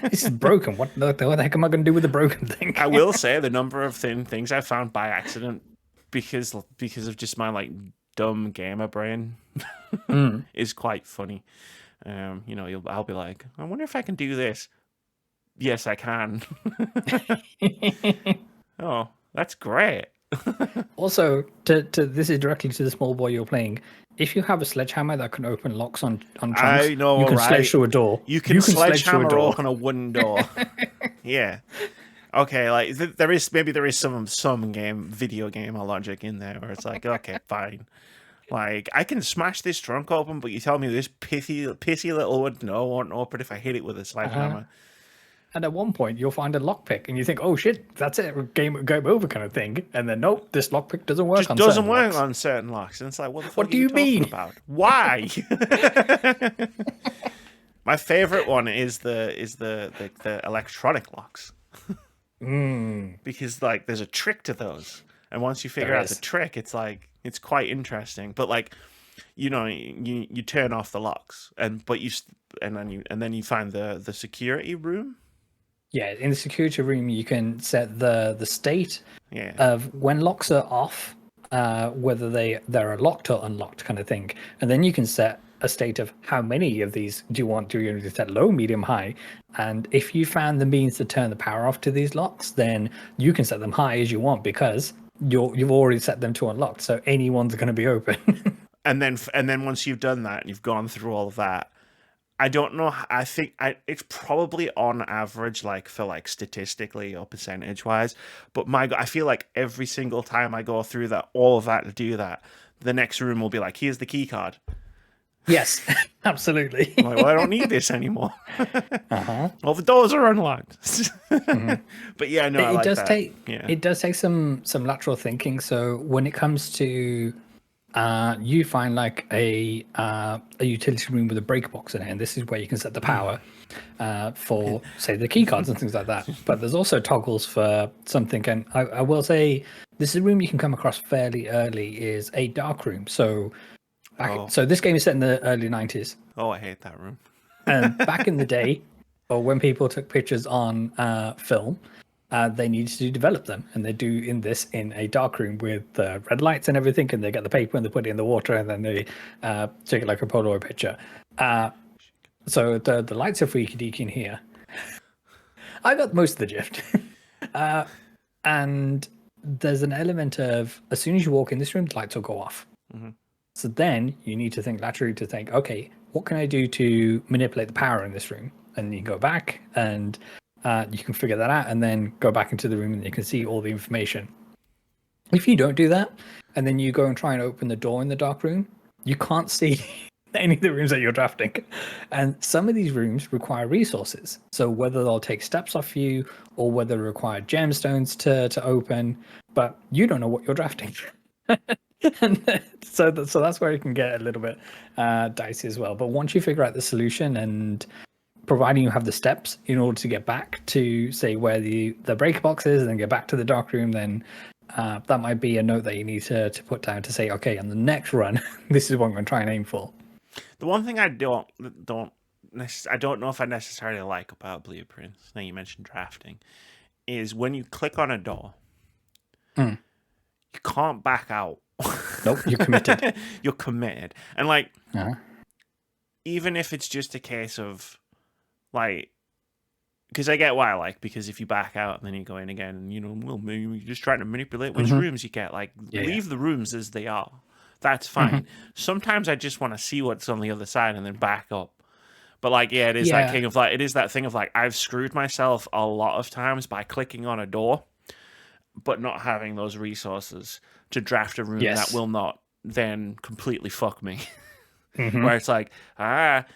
This is broken. What the heck am I going to do with the broken thing? I will say the number of things I found by accident because of just my like dumb gamer brain is quite funny. You know, I'll be like, I wonder if I can do this. Yes, I can. Oh, that's great. Also, this is directly to the small boy you're playing. If you have a sledgehammer that can open locks on trunks, I know, you can right? sledge through a door. You can sledgehammer open a wooden door. Yeah. Okay, like there is some video game logic in there where it's like, okay, fine. Like I can smash this trunk open, but you tell me this pissy little wooden door won't open if I hit it with a sledgehammer. And at one point, you'll find a lockpick, and you think, "Oh shit, that's it, game over," kind of thing. And then, nope, this lockpick doesn't work. On certain locks. And it's like, what do you mean? About? Why? My favorite one is the electronic locks, because like there's a trick to those, and once you figure out the trick, it's like it's quite interesting. But like, you know, you turn off the locks, and then you find the security room. Yeah, in the security room, you can set the state of when locks are off, whether they're locked or unlocked, kind of thing. And then you can set a state of how many of these do you want. Do you set low, medium, high? And if you found the means to turn the power off to these locks, then you can set them high as you want, because you've already set them to unlocked, so anyone's going to be open. and then once you've done that and you've gone through all of that, I don't know. I think it's probably on average, like for like statistically or percentage wise. But I feel like every single time I go through all of that to do that, the next room will be like, here's the key card. Yes, absolutely. I'm like, well, I don't need this anymore. Well, the doors are unlocked. But yeah, no, it does take some lateral thinking. So when it comes to you find like a utility room with a breaker box in it, and this is where you can set the power for, say, the key cards and things like that. But there's also toggles for something, and I will say this is a room you can come across fairly early, is a dark room. So so this game is set in the early 90s. Oh, I hate that room. And back in the day, or when people took pictures on film, they needed to develop them, and they do in a dark room with red lights and everything, and they get the paper and they put it in the water, and then they take it like a Polaroid picture. So the lights are freaky deaky in here. I got most of the gist. And there's an element of as soon as you walk in this room, the lights will go off. Mm-hmm. So then you need to think laterally to think, okay, what can I do to manipulate the power in this room? And you can go back and you can figure that out and then go back into the room and you can see all the information. If you don't do that and then you go and try and open the door in the dark room, you can't see any of the rooms that you're drafting. And some of these rooms require resources. So whether they'll take steps off you or whether they require gemstones to open, but you don't know what you're drafting. And so that's where it can get a little bit dicey as well. But once you figure out the solution and providing you have the steps in order to get back to say where the breaker box is and then get back to the dark room, then that might be a note that you need to put down to say, okay, on the next run, this is what I'm going to try and aim for. The one thing I don't know if I necessarily like about blueprints, now you mentioned drafting, is when you click on a door, you can't back out. Nope, you're committed. You're committed. And even if it's just a case of because I get why, because if you back out and then you go in again, and well, maybe you're just trying to manipulate which rooms you get. Leave the rooms as they are. That's fine. Sometimes I just want to see what's on the other side and then back up. But it is that thing of it is that thing of I've screwed myself a lot of times by clicking on a door, but not having those resources to draft a room that will not then completely fuck me. Where it's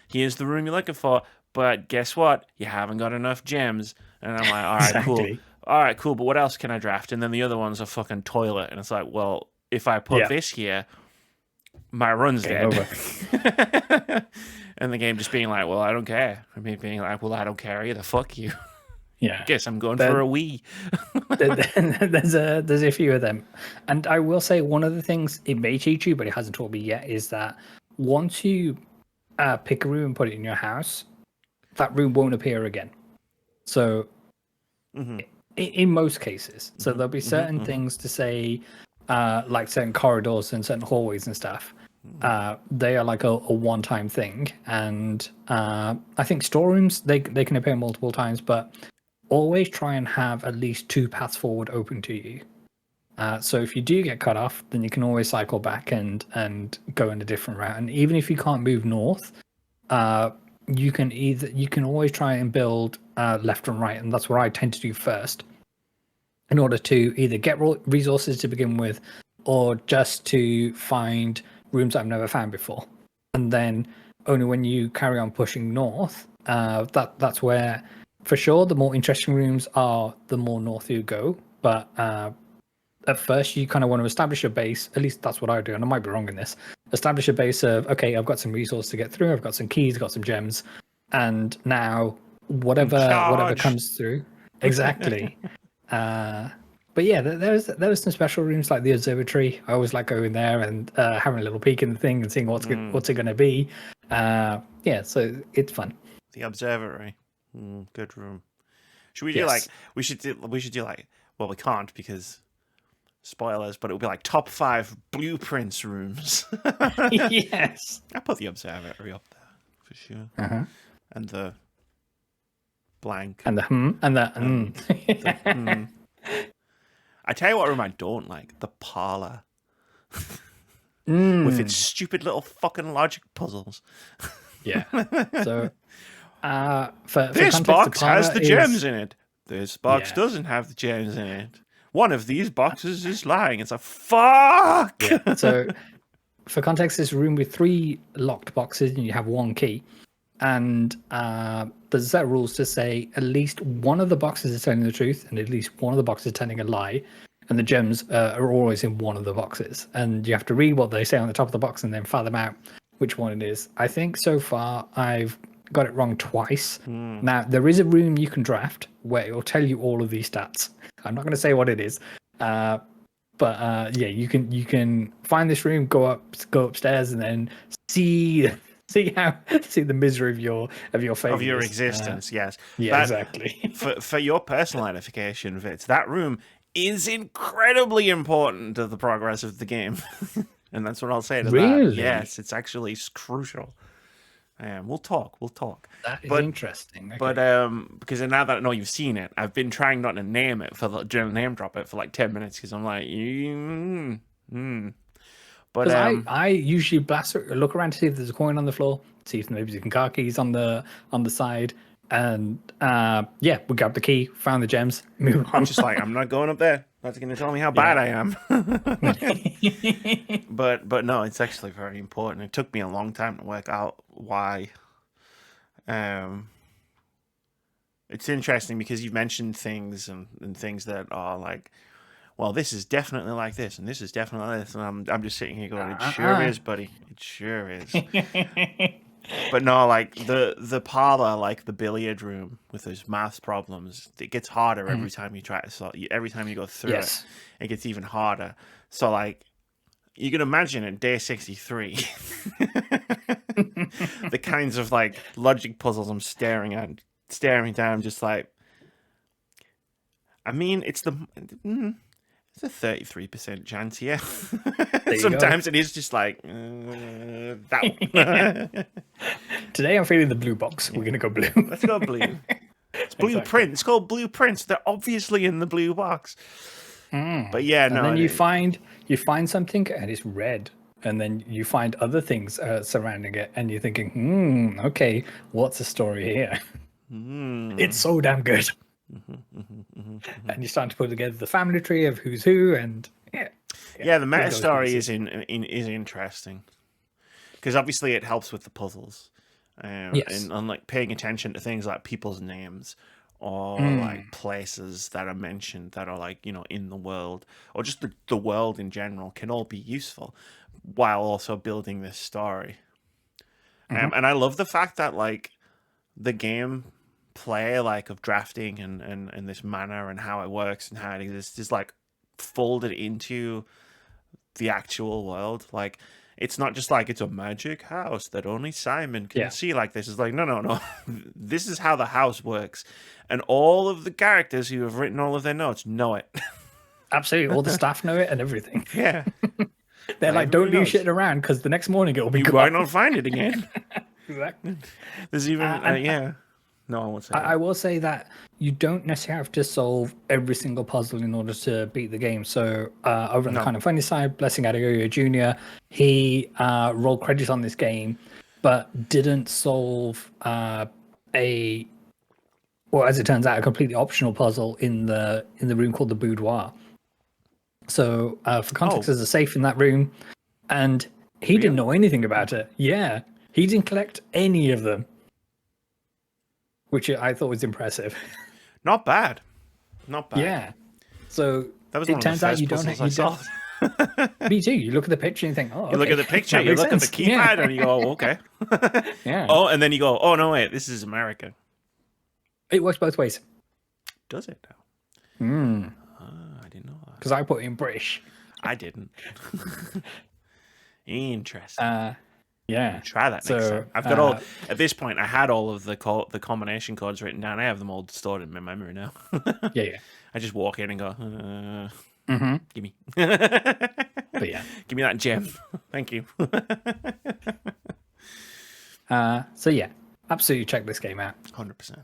here's the room you're looking for, but guess what? You haven't got enough gems. And I'm like, all right, cool. All right, cool, but what else can I draft? And then the other one's a fucking toilet. And it's like, well, if I put this here, my run's dead. And the game just being like, well, I don't care. I mean, being like, well, I don't care either. Fuck you. Yeah. Guess I'm going for a Wii. There's a few of them. And I will say one of the things it may teach you, but it hasn't taught me yet, is that once you pick a room and put it in your house, that room won't appear again. So in most cases. So there'll be certain things to say, like certain corridors and certain hallways and stuff. They are like a one-time thing. And I think storerooms, they can appear multiple times, but always try and have at least 2 paths forward open to you. So if you do get cut off, then you can always cycle back and go in a different route. And even if you can't move north, you can always try and build left and right, and that's what I tend to do first, in order to either get resources to begin with, or just to find rooms I've never found before. And then only when you carry on pushing north, that's where, for sure, the more interesting rooms are, the more north you go. But at first, you kind of want to establish a base. At least that's what I do, and I might be wrong in this. Establish a base of, okay, I've got some resources to get through. I've got some keys, got some gems, and now whatever comes through, exactly. But yeah, there was some special rooms like the observatory. I always like going there and having a little peek in the thing and seeing what's it going to be. Yeah, so it's fun. The observatory, good room. Should we do we should do well, we can't because spoilers, but it would be top 5 blueprints rooms. Yes, I put the observatory up there for sure, and the blank and the I tell you what room I don't like: the parlor with its stupid little fucking logic puzzles. Yeah. So this box has the gems in it. This box doesn't have the gems in it. One of these boxes is lying. It's a fuck. Yeah. So for context, this room with 3 locked boxes and you have 1 key. And there's a set of rules to say at least one of the boxes is telling the truth and at least one of the boxes is telling a lie. And the gems are always in one of the boxes. And you have to read what they say on the top of the box and then fathom out which one it is. I think so far I've got it wrong twice. Now, there is a room you can draft where it will tell you all of these stats. I'm not going to say what it is. But yeah, you can find this room, go upstairs, and then see the misery of your failures. Of your existence. Yes. Yeah, exactly. for your personal edification, Vitz, that room is incredibly important to the progress of the game. And that's what I'll say to that. Yes, it's actually crucial. We'll talk. That is But interesting. Okay. But because now that I know you've seen it, I've been trying not to name it name drop it for like 10 minutes because I'm like, But Because I usually look around to see if there's a coin on the floor, see if maybe some car keys on the side, and yeah, we grab the key, found the gems, move on. I'm just like, I'm not going up there. That's going to tell me how bad I am. But no, it's actually very important. It took me a long time to work out why. It's interesting because you've mentioned things and things that are like, well, this is definitely like this, and this is definitely like this, and I'm just sitting here going, it sure is, buddy. It sure is. But no, like the parlor, like the billiard room with those math problems, it gets harder every time you try to solve. Every time you go through it, it gets even harder. So like, you can imagine at day 63, the kinds of like logic puzzles I'm staring down, just like. I mean, it's a 33% chance here. Sometimes it is just like that one. Today I'm feeling the blue box. We're gonna go blue. Let's go blue. It's blueprint. Exactly. It's called blueprints. They're obviously in the blue box. But yeah, and then you find something and it's red, and then you find other things surrounding it, and you're thinking, okay, what's the story here? It's so damn good. And you're starting to put together the family tree of who's who, and the meta story is interesting because obviously it helps with the puzzles, and like paying attention to things like people's names or like places that are mentioned that are like, you know, in the world, or just the world in general, can all be useful while also building this story. And I love the fact that like the game play like of drafting and this manner and how it works and how it exists is like folded into the actual world. Like it's not just like it's a magic house that only Simon can see like this. Is like no. This is how the house works, and all of the characters who have written all of their notes know it. Absolutely, all the staff know it and everything. Yeah, they're like, don't leave shit around because the next morning it'll be gone. You might not find it again. Exactly. There's even No, I won't say that. I will say that you don't necessarily have to solve every single puzzle in order to beat the game. So over on the kind of funny side, Blessing Adegoyo Jr., he rolled credits on this game, but didn't solve as it turns out, a completely optional puzzle in the room called the boudoir. So for context, there's a safe in that room, and he didn't know anything about it. Yeah, he didn't collect any of them, which I thought was impressive. Not bad. Yeah. So that was it turns out you don't. Me too. You look at the picture and you think, you look at the picture, you look at the keypad, and you go, oh, okay. Yeah. Oh, and then you go, oh no, wait, this is America. It works both ways. Does it now? I didn't know that. Because I put in British. I didn't. Interesting. Yeah. Try that next time. I've got all at this point. I had all of the combination codes written down. I have them all stored in my memory now. Yeah. I just walk in and go, give me. But yeah, give me that gem. Thank you. So yeah, absolutely check this game out. 100%.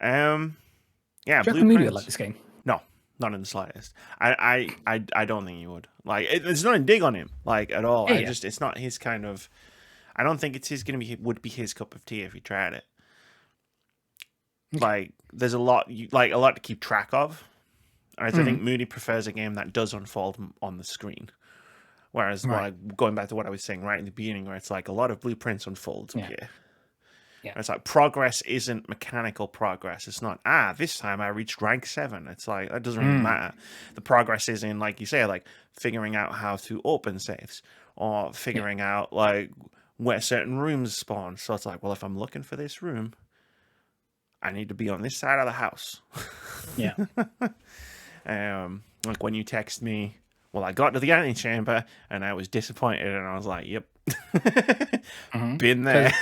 Yeah. Do you reckon like this game? No, not in the slightest. I don't think you would. Like, it's not a dig on him, like at all. It's not his kind of. I don't think it's would be his cup of tea if he tried it. Like, there's a lot to keep track of. Whereas I think Moody prefers a game that does unfold on the screen. Whereas, going back to what I was saying right in the beginning, where it's like a lot of blueprints unfold here. Yeah. It's like progress isn't mechanical progress. It's not, this time I reached rank 7. It's like, that doesn't really matter. The progress is in, like you say, like figuring out how to open safes or figuring out like where certain rooms spawn. So it's like, well, if I'm looking for this room, I need to be on this side of the house. Yeah. Like when you text me, well, I got to the antechamber and I was disappointed, and I was like, yep. Been there.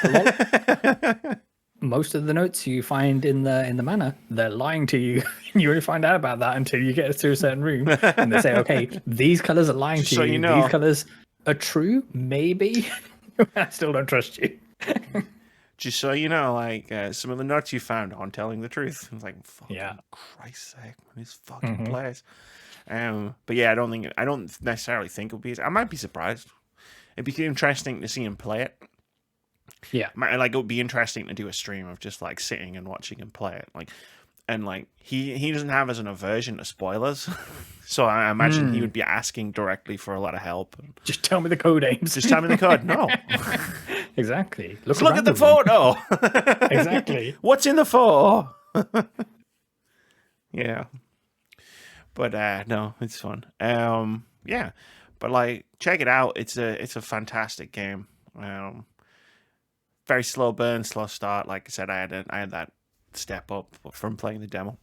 Most of the notes you find in the manor, they're lying to you. You only find out about that until you get to a certain room, and they say, okay, these colors are lying to you. These colors are true, maybe. I still don't trust you. just so you know, like some of the notes you found aren't telling the truth. I was like, fucking Christ's sake, man, this fucking place. But yeah, I don't necessarily think it'll be. I might be surprised. It'd be interesting to see him play it. Yeah, like it would be interesting to do a stream of just like sitting and watching him play it. Like, and like he doesn't have as an aversion to spoilers, so I imagine he would be asking directly for a lot of help. Just tell me the code names. Just tell me the code. No, exactly. Look at the photo. Exactly. What's in the photo? Yeah, but no, it's fun. Yeah, but like check it out. It's a fantastic game. Very slow burn, slow start. Like I said, I had that step up from playing the demo.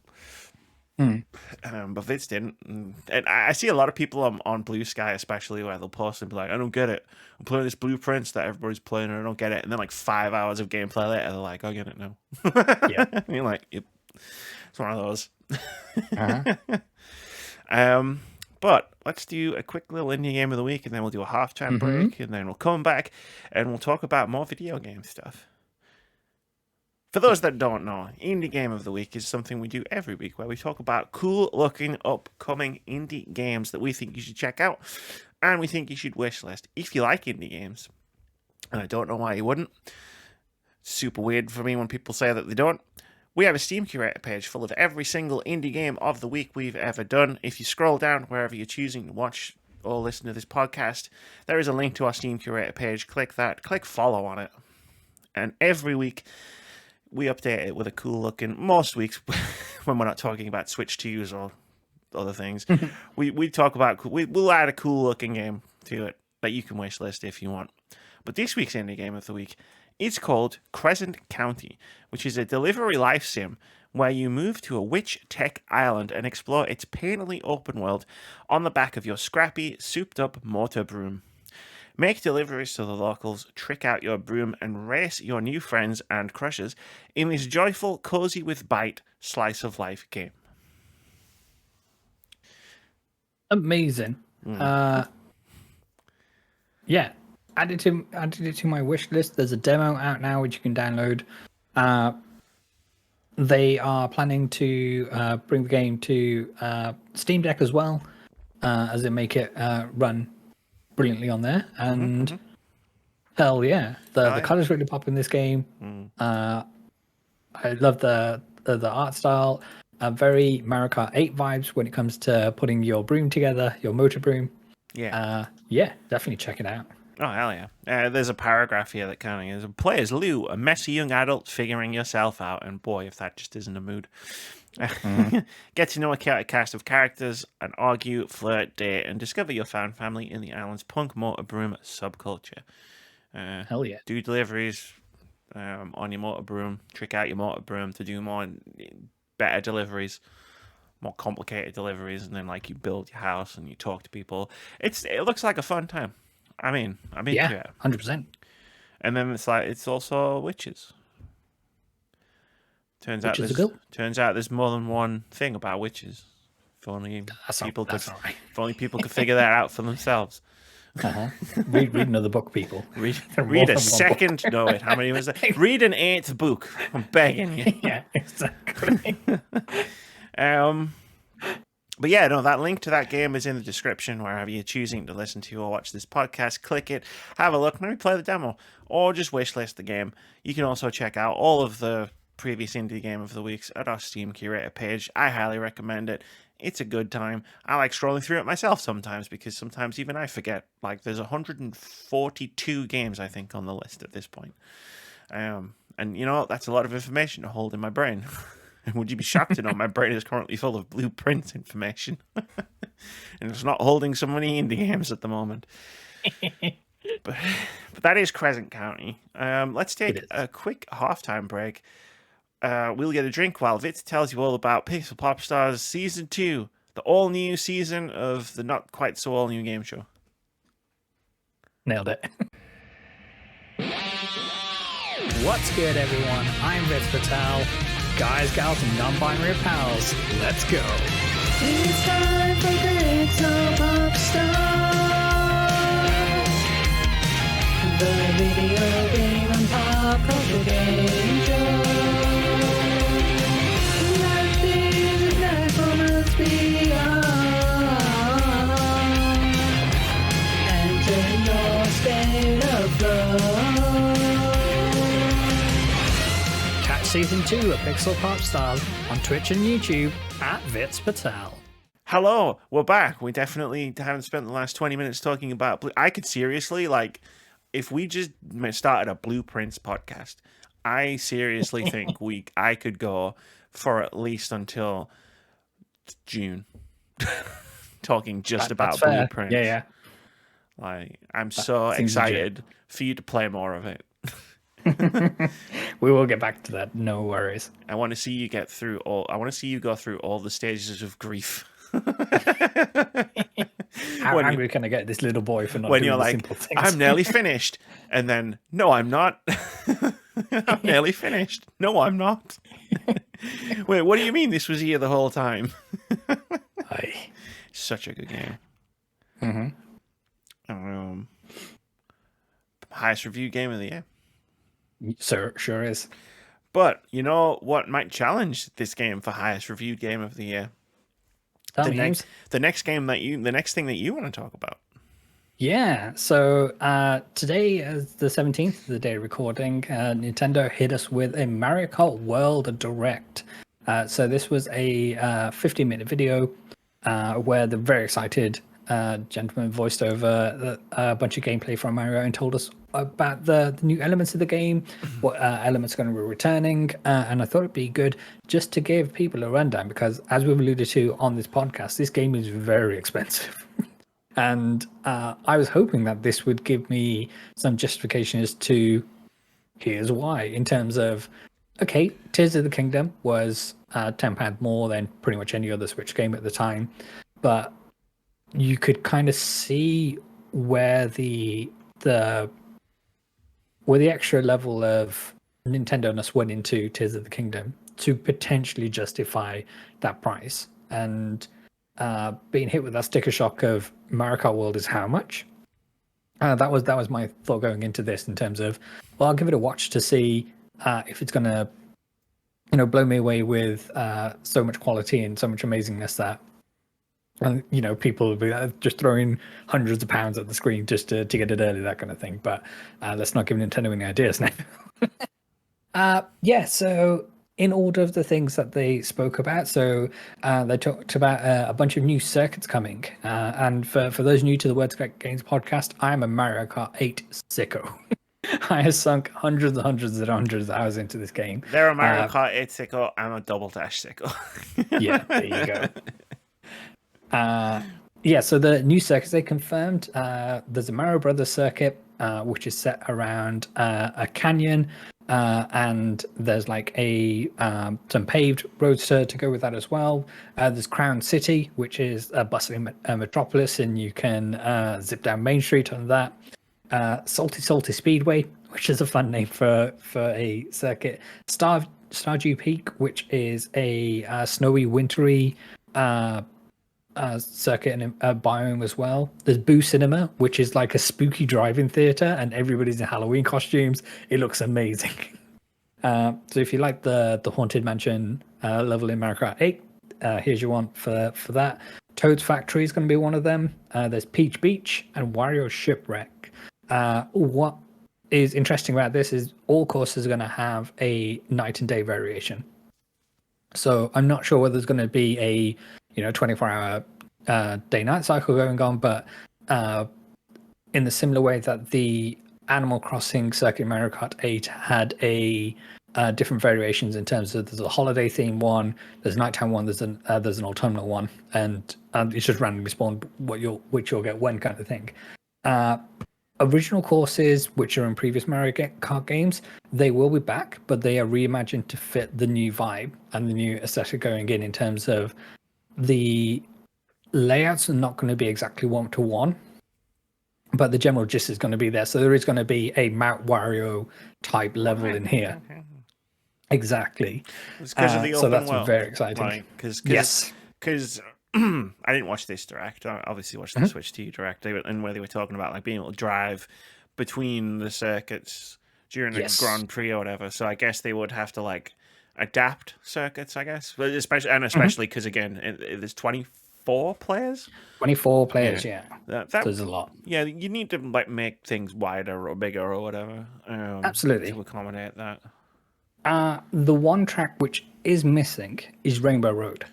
But Vitz didn't. And I see a lot of people on Bluesky, especially, where they'll post and be like, I don't get it. I'm playing this Blueprints that everybody's playing and I don't get it. And then like 5 hours of gameplay later, they're like, I get it now. Yeah. And you're like, yep. It's one of those. But let's do a quick little indie game of the week, and then we'll do a halftime break, and then we'll come back and we'll talk about more video game stuff. For those that don't know, indie game of the week is something we do every week where we talk about cool-looking, upcoming indie games that we think you should check out and we think you should wishlist. If you like indie games, and I don't know why you wouldn't, it's super weird for me when people say that they don't. We have a Steam Curator page full of every single indie game of the week we've ever done. If you scroll down wherever you're choosing to watch or listen to this podcast, there is a link to our Steam Curator page. Click that, click follow on it. And every week we update it with a cool looking, most weeks when we're not talking about Switch 2s or other things, we talk about, we'll add a cool looking game to it that you can wishlist if you want. But this week's indie game of the week, it's called Crescent County, which is a delivery life sim where you move to a witch tech island and explore its painfully open world on the back of your scrappy, souped-up motor broom. Make deliveries to the locals, trick out your broom, and race your new friends and crushes in this joyful, cozy with bite, slice-of-life game. Amazing. Yeah. Added it to my wish list. There's a demo out now which you can download. They are planning to bring the game to Steam Deck as well, as they make it run brilliantly on there. And hell yeah, the colors really pop in this game. I love the art style. Very Mario Kart 8 vibes when it comes to putting your broom together, your motor broom. Yeah. Yeah, definitely check it out. Oh, hell yeah. There's a paragraph here that kind of is, play as Lou, a messy young adult figuring yourself out. And boy, if that just isn't a mood. Get to know a cast of characters and argue, flirt, date, and discover your found family in the island's punk motor broom subculture. Hell yeah. Do deliveries on your motor broom, trick out your motor broom to do more better deliveries, more complicated deliveries, and then like you build your house and you talk to people. It looks like a fun time. I'm into it. 100%. And then it's also witches. Turns out there's more than one thing about witches. If only people could figure that out for themselves. Read another book, people. Read a second. No, wait, how many was that? Read an 8th book. I'm begging you. Yeah, exactly. But yeah, no, that link to that game is in the description wherever you're choosing to listen to or watch this podcast. Click it, have a look, maybe play the demo, or just wishlist the game. You can also check out all of the previous indie game of the weeks at our Steam Curator page. I highly recommend it. It's a good time. I like scrolling through it myself sometimes because sometimes even I forget. Like there's 142 games, I think, on the list at this point. And you know, that's a lot of information to hold in my brain. And would you be shocked to know my brain is currently full of Blueprints information? And it's not holding so many indie games at the moment. But that is Crescent County. Let's take a quick halftime break. We'll get a drink while Vitz tells you all about Pixel Pop Stars Season 2, the all-new season of the not-quite-so-all-new game show. Nailed it. What's good, everyone? I'm Vitz Patel. Guys, gals, and non-binary pals, let's go. It's time for Pixel Pop Stars. The video game and pop culture game show. Life is nice from us beyond. Enter your state of flow. Catch season 2 of Pixel Pop Stars on Twitch and YouTube at Vitz Patel. Hello, we're back. We definitely haven't spent the last 20 minutes talking about I could seriously, like, if we just started a Blueprints podcast, I seriously think I could go for at least until June talking just about fair. Blueprints. Yeah. Like, I'm so seems excited for you to play more of it. We will get back to that, no worries. I want to see you go through all the stages of grief. How angry can I get this little boy for not when doing you're the like, simple things? I'm nearly finished, and then no, I'm not. I'm nearly finished. No, I'm not. Wait, what do you mean this was here the whole time? Aye. Such a good game. Mm-hmm. Highest reviewed game of the year. Sure is. But you know what might challenge this game for highest reviewed game of the year? Tell The me, next thing that you want to talk about. Yeah, so today is the 17th, the day of recording. Nintendo hit us with a Mario Kart World Direct. So this was a 15-minute video where the very excited gentleman voiced over a bunch of gameplay from Mario and told us about the new elements of the game, what elements are going to be returning, and I thought it'd be good just to give people a rundown because, as we've alluded to on this podcast, this game is very expensive. And I was hoping that this would give me some justification as to here's why, in terms of, okay, Tears of the Kingdom was £10 more than pretty much any other Switch game at the time, but you could kind of see where the extra level of Nintendo-ness went into Tears of the Kingdom to potentially justify that price. And being hit with that sticker shock of Mario Kart World is how much? That was my thought going into this in terms of, well, I'll give it a watch to see if it's going to, blow me away with so much quality and so much amazingness that, and people will be just throwing hundreds of pounds at the screen just to get it early, that kind of thing. But let's not give Nintendo any ideas now. So in order of the things that they spoke about, so they talked about a bunch of new circuits coming. And for those new to the Words Correct Games podcast, I am a Mario Kart 8 sicko. I have sunk hundreds and hundreds and hundreds of hours into this game. They're a Mario Kart 8 sicko. I'm a Double Dash sicko. Yeah, there you go. So the new circuits they confirmed, there's a Mario Brothers circuit, which is set around a canyon, and there's like some paved roads to go with that as well. There's Crown City, which is a bustling metropolis, and you can zip down Main Street on that. Salty Speedway, which is a fun name for a circuit. Stardew Peak, which is a snowy, wintry circuit and a biome as well. There's Boo Cinema, which is like a spooky drive-in theater, and everybody's in Halloween costumes. It looks amazing. So if you like the Haunted Mansion level in Mario Kart 8, here's your one for that. Toad's Factory is going to be one of them. There's Peach Beach and Wario Shipwreck. What is interesting about this is all courses are going to have a night and day variation. So I'm not sure whether there's going to be a 24-hour day-night cycle going on, but in the similar way that the Animal Crossing Circuit Mario Kart 8 had a different variations in terms of there's a holiday theme one, there's a nighttime one, there's an autumnal one, and it's just randomly spawned which you'll get when kind of thing. Original courses, which are in previous Mario Kart games, they will be back, but they are reimagined to fit the new vibe and the new aesthetic going in terms of the layouts are not going to be exactly one-to-one, but the general gist is going to be there. So there is going to be a Mount Wario type level in here. Okay. Exactly. It's because of the open so that's world. Very exciting. Right? Yes. Because I didn't watch this direct. I obviously watched the Switch 2 direct, and where they were talking about like being able to drive between the circuits during the Yes. Grand Prix or whatever. So I guess they would have to like adapt circuits, I guess, but especially because again, there's 24 players. 24 players, yeah. That There's a lot. Yeah, you need to like make things wider or bigger or whatever. Absolutely. To accommodate that. The one track which is missing is Rainbow Road.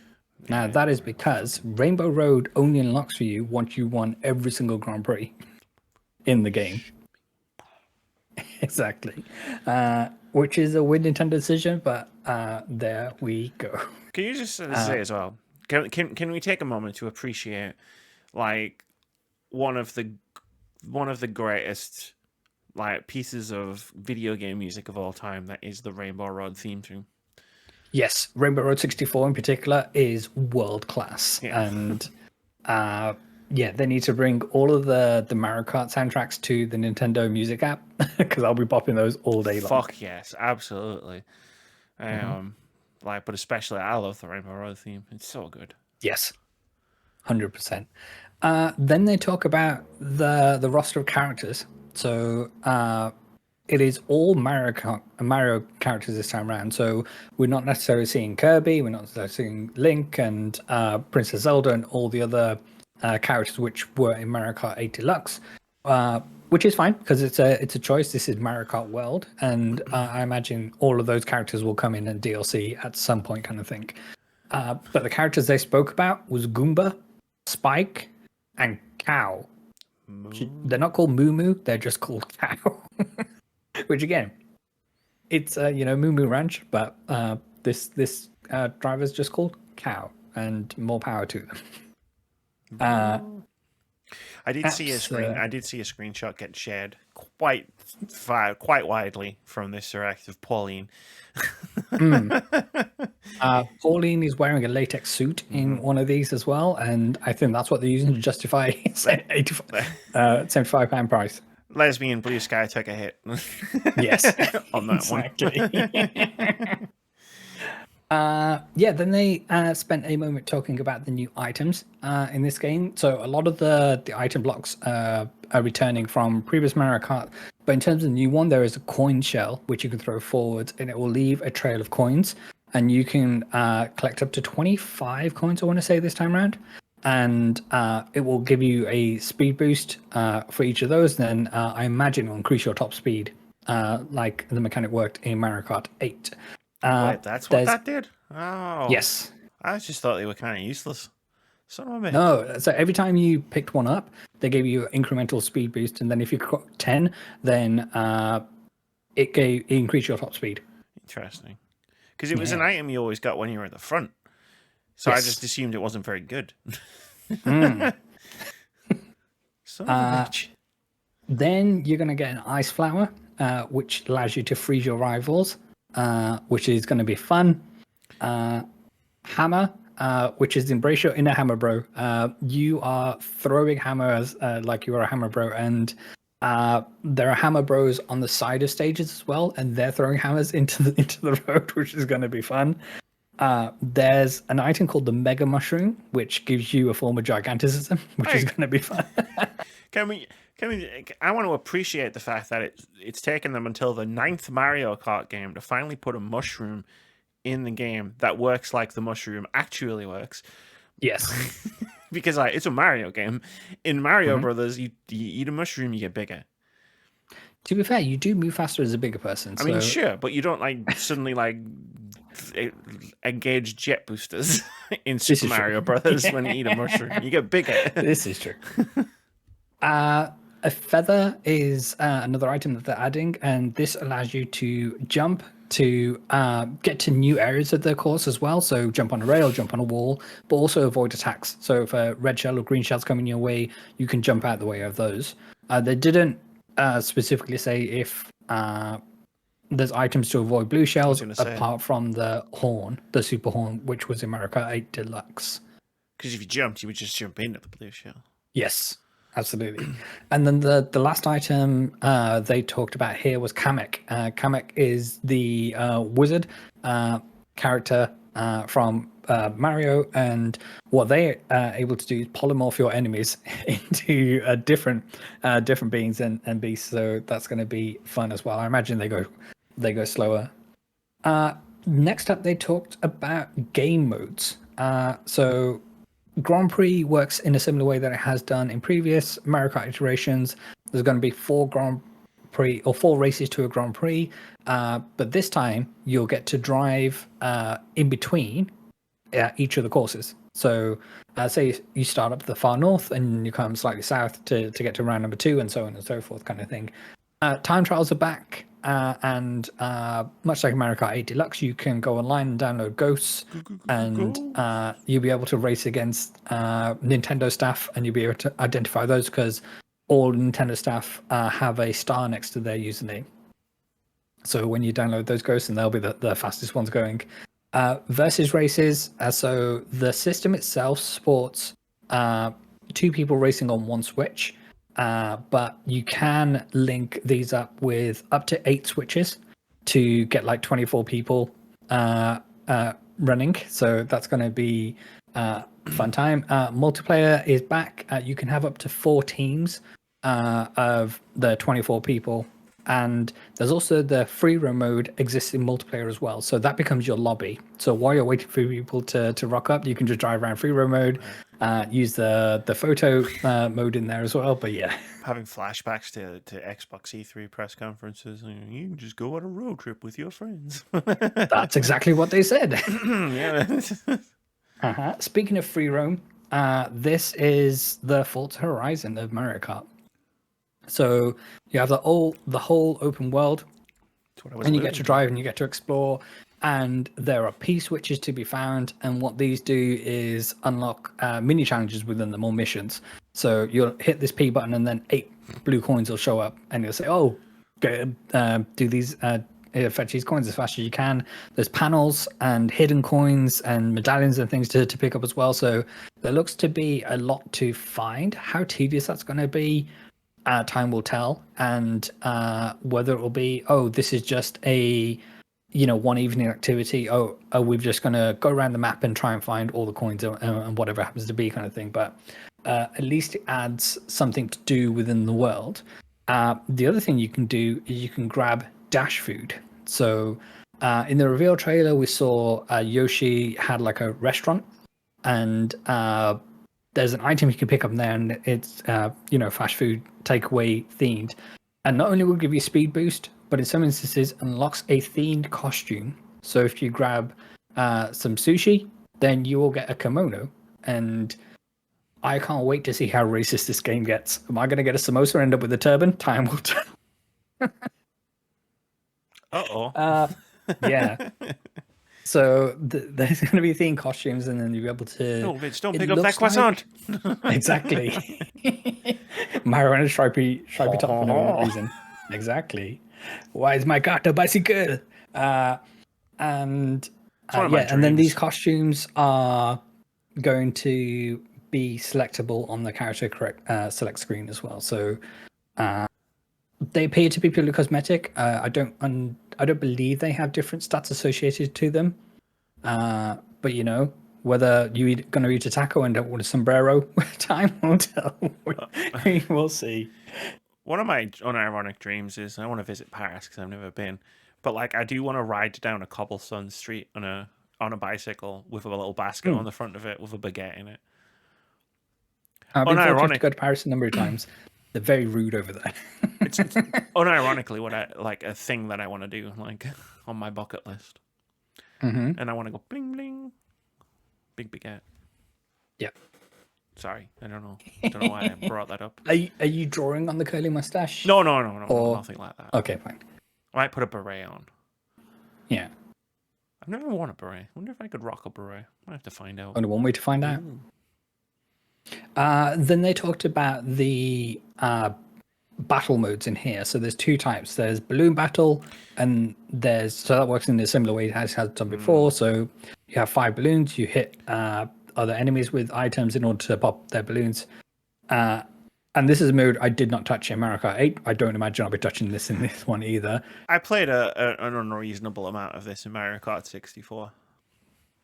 Now, that is because Rainbow Road only unlocks for you once you won every single Grand Prix in the game. Exactly. Which is a weird Nintendo decision, but there we go. Can you just say as well? Can we take a moment to appreciate like one of the greatest like pieces of video game music of all time, that is the Rainbow Road theme tune. Yes, Rainbow Road 64 in particular is world class. Yeah. And yeah, they need to bring all of the Mario Kart soundtracks to the Nintendo Music app because I'll be popping those all day long. Fuck yes, absolutely. Like, but especially I love the Rainbow Road theme. It's so good. Yes, 100%. Then they talk about the roster of characters. So it is all Mario characters this time around. So we're not necessarily seeing Kirby, we're not necessarily seeing Link and Princess Zelda and all the other characters which were in Mario Kart 8 Deluxe, which is fine because it's a choice. This is Mario Kart World, and I imagine all of those characters will come in and DLC at some point, kind of thing. But the characters they spoke about was Goomba, Spike, and Cow. They're not called Moo Moo; they're just called Cow. Which again, it's Moo Moo Ranch, but this driver's just called Cow, and more power to them. I did see a screenshot get shared quite widely from this direct of Pauline. Pauline is wearing a latex suit in one of these as well, and I think that's what they're using to justify £75 price. Lesbian Bluesky took a hit. Yes, on that one. Then they spent a moment talking about the new items in this game. So a lot of the item blocks are returning from previous Mario Kart, but in terms of the new one, there is a coin shell which you can throw forward, and it will leave a trail of coins, and you can collect up to 25 coins, I want to say, this time around. And it will give you a speed boost for each of those. Then I imagine it will increase your top speed, like the mechanic worked in Mario Kart 8. Wait, that's what that did? Oh. Yes. I just thought they were kind of useless. Son of a bitch. No, so every time you picked one up, they gave you an incremental speed boost, and then if you got 10, then it increased your top speed. Interesting. Because it was an item you always got when you were at the front. So Yes. I just assumed it wasn't very good. Son of a bitch. Then you're going to get an ice flower, which allows you to freeze your rivals, which is going to be fun. Hammer, which is embrace your inner hammer bro. You are throwing hammers like you are a hammer bro, and there are hammer bros on the side of stages as well, and they're throwing hammers into the road, which is going to be fun. There's an item called the Mega Mushroom, which gives you a form of giganticism, which is going to be fun. Can we? I want to appreciate the fact that it's taken them until the 9th Mario Kart game to finally put a mushroom in the game that works like the mushroom actually works. Yes. Because like it's a Mario game. In Mario Brothers, you eat a mushroom, you get bigger. To be fair, you do move faster as a bigger person. I mean, sure, but you don't like suddenly like engage jet boosters in Super Mario Brothers when you eat a mushroom. You get bigger. This is true. A feather is another item that they're adding, and this allows you to jump to get to new areas of the course as well. So jump on a rail, jump on a wall, but also avoid attacks. So if a red shell or green shell's coming your way, you can jump out the way of those. They didn't specifically say if there's items to avoid blue shells apart from the horn, the super horn, which was in Mario Kart 8 Deluxe. Because if you jumped, you would just jump into the blue shell. Yes, absolutely. And then the last item they talked about here was Kamek. Kamek is the wizard character from Mario, and what they are able to do is polymorph your enemies into different beings and beasts. So that's going to be fun as well. I imagine they go slower. Next up, they talked about game modes. So Grand Prix works in a similar way that it has done in previous Mario Kart iterations. There's going to be 4 Grand Prix or 4 races to a Grand Prix, but this time you'll get to drive in between each of the courses. So say you start up the far north and you come slightly south to get to round number 2 and so on and so forth, kind of thing. Time trials are back, and much like Mario Kart 8 Deluxe, you can go online and download Ghosts, and you'll be able to race against Nintendo staff, and you'll be able to identify those because all Nintendo staff have a star next to their username. So when you download those Ghosts, and they'll be the fastest ones going. Versus races, so the system itself supports 2 people racing on 1 switch. But you can link these up with up to 8 switches to get like 24 people running. So that's going to be fun time. Multiplayer is back. You can have up to 4 teams of the 24 people. And there's also the free roam mode exists in multiplayer as well. So that becomes your lobby. So while you're waiting for people to rock up, you can just drive around free roam mode, use the photo mode in there as well. But yeah. Having flashbacks to Xbox E3 press conferences. You can just go on a road trip with your friends. That's exactly what they said. Yeah. Speaking of free roam, this is the Forza Horizon of Mario Kart. So you have the whole open world, and you get to drive and you get to explore, and there are P switches to be found, and what these do is unlock mini challenges within them or missions. So you'll hit this P button and then 8 blue coins will show up, and you'll say, oh, do these fetch these coins as fast as you can. There's panels and hidden coins and medallions and things to pick up as well. So there looks to be a lot to find. How tedious that's going to be, time will tell, and whether it will be, oh, this is just a one evening activity. Oh, we're just going to go around the map and try and find all the coins and whatever happens to be, kind of thing. But at least it adds something to do within the world. The other thing you can do is you can grab dash food. So in the reveal trailer, we saw Yoshi had like a restaurant, and there's an item you can pick up there, and it's fast food takeaway themed, and not only will give you speed boost, but in some instances unlocks a themed costume. So if you grab some sushi, then you will get a kimono, and I can't wait to see how racist this game gets. Am I going to get a samosa and end up with a turban? Time will tell. Yeah. So there's going to be themed costumes, and then you'll be able to. No, Vitz, don't pick up that croissant. Exactly. Mario and a stripy top for no reason. Exactly. Why is my car a bicycle? And then these costumes are going to be selectable on the character select screen as well. So they appear to be purely cosmetic. I don't believe they have different stats associated to them. But whether you're going to eat a taco and with a sombrero, time will tell. We will see. One of my unironic dreams is I want to visit Paris because I've never been. But I do want to ride down a cobblestone street on a bicycle with a little basket on the front of it with a baguette in it. I've been fortunate to go to Paris a number of times. They're very rude over there. it's unironically what a thing that I want to do on my bucket list. Mm-hmm. And I want to go bling bling, big baguette. Yeah. Sorry, I don't know why I brought that up. Are you drawing on the curly mustache? No, nothing like that. Okay, fine. I might put a beret on. Yeah. I've never worn a beret. I wonder if I could rock a beret. I have to find out. Only one way to find out. Then they talked about the battle modes in here. So there's 2 types. There's balloon battle, and so that works in a similar way as it has done before. So you have 5 balloons. You hit other enemies with items in order to pop their balloons. And this is a mode I did not touch in Mario Kart 8. I don't imagine I'll be touching this in this one either. I played an unreasonable amount of this in Mario Kart 64.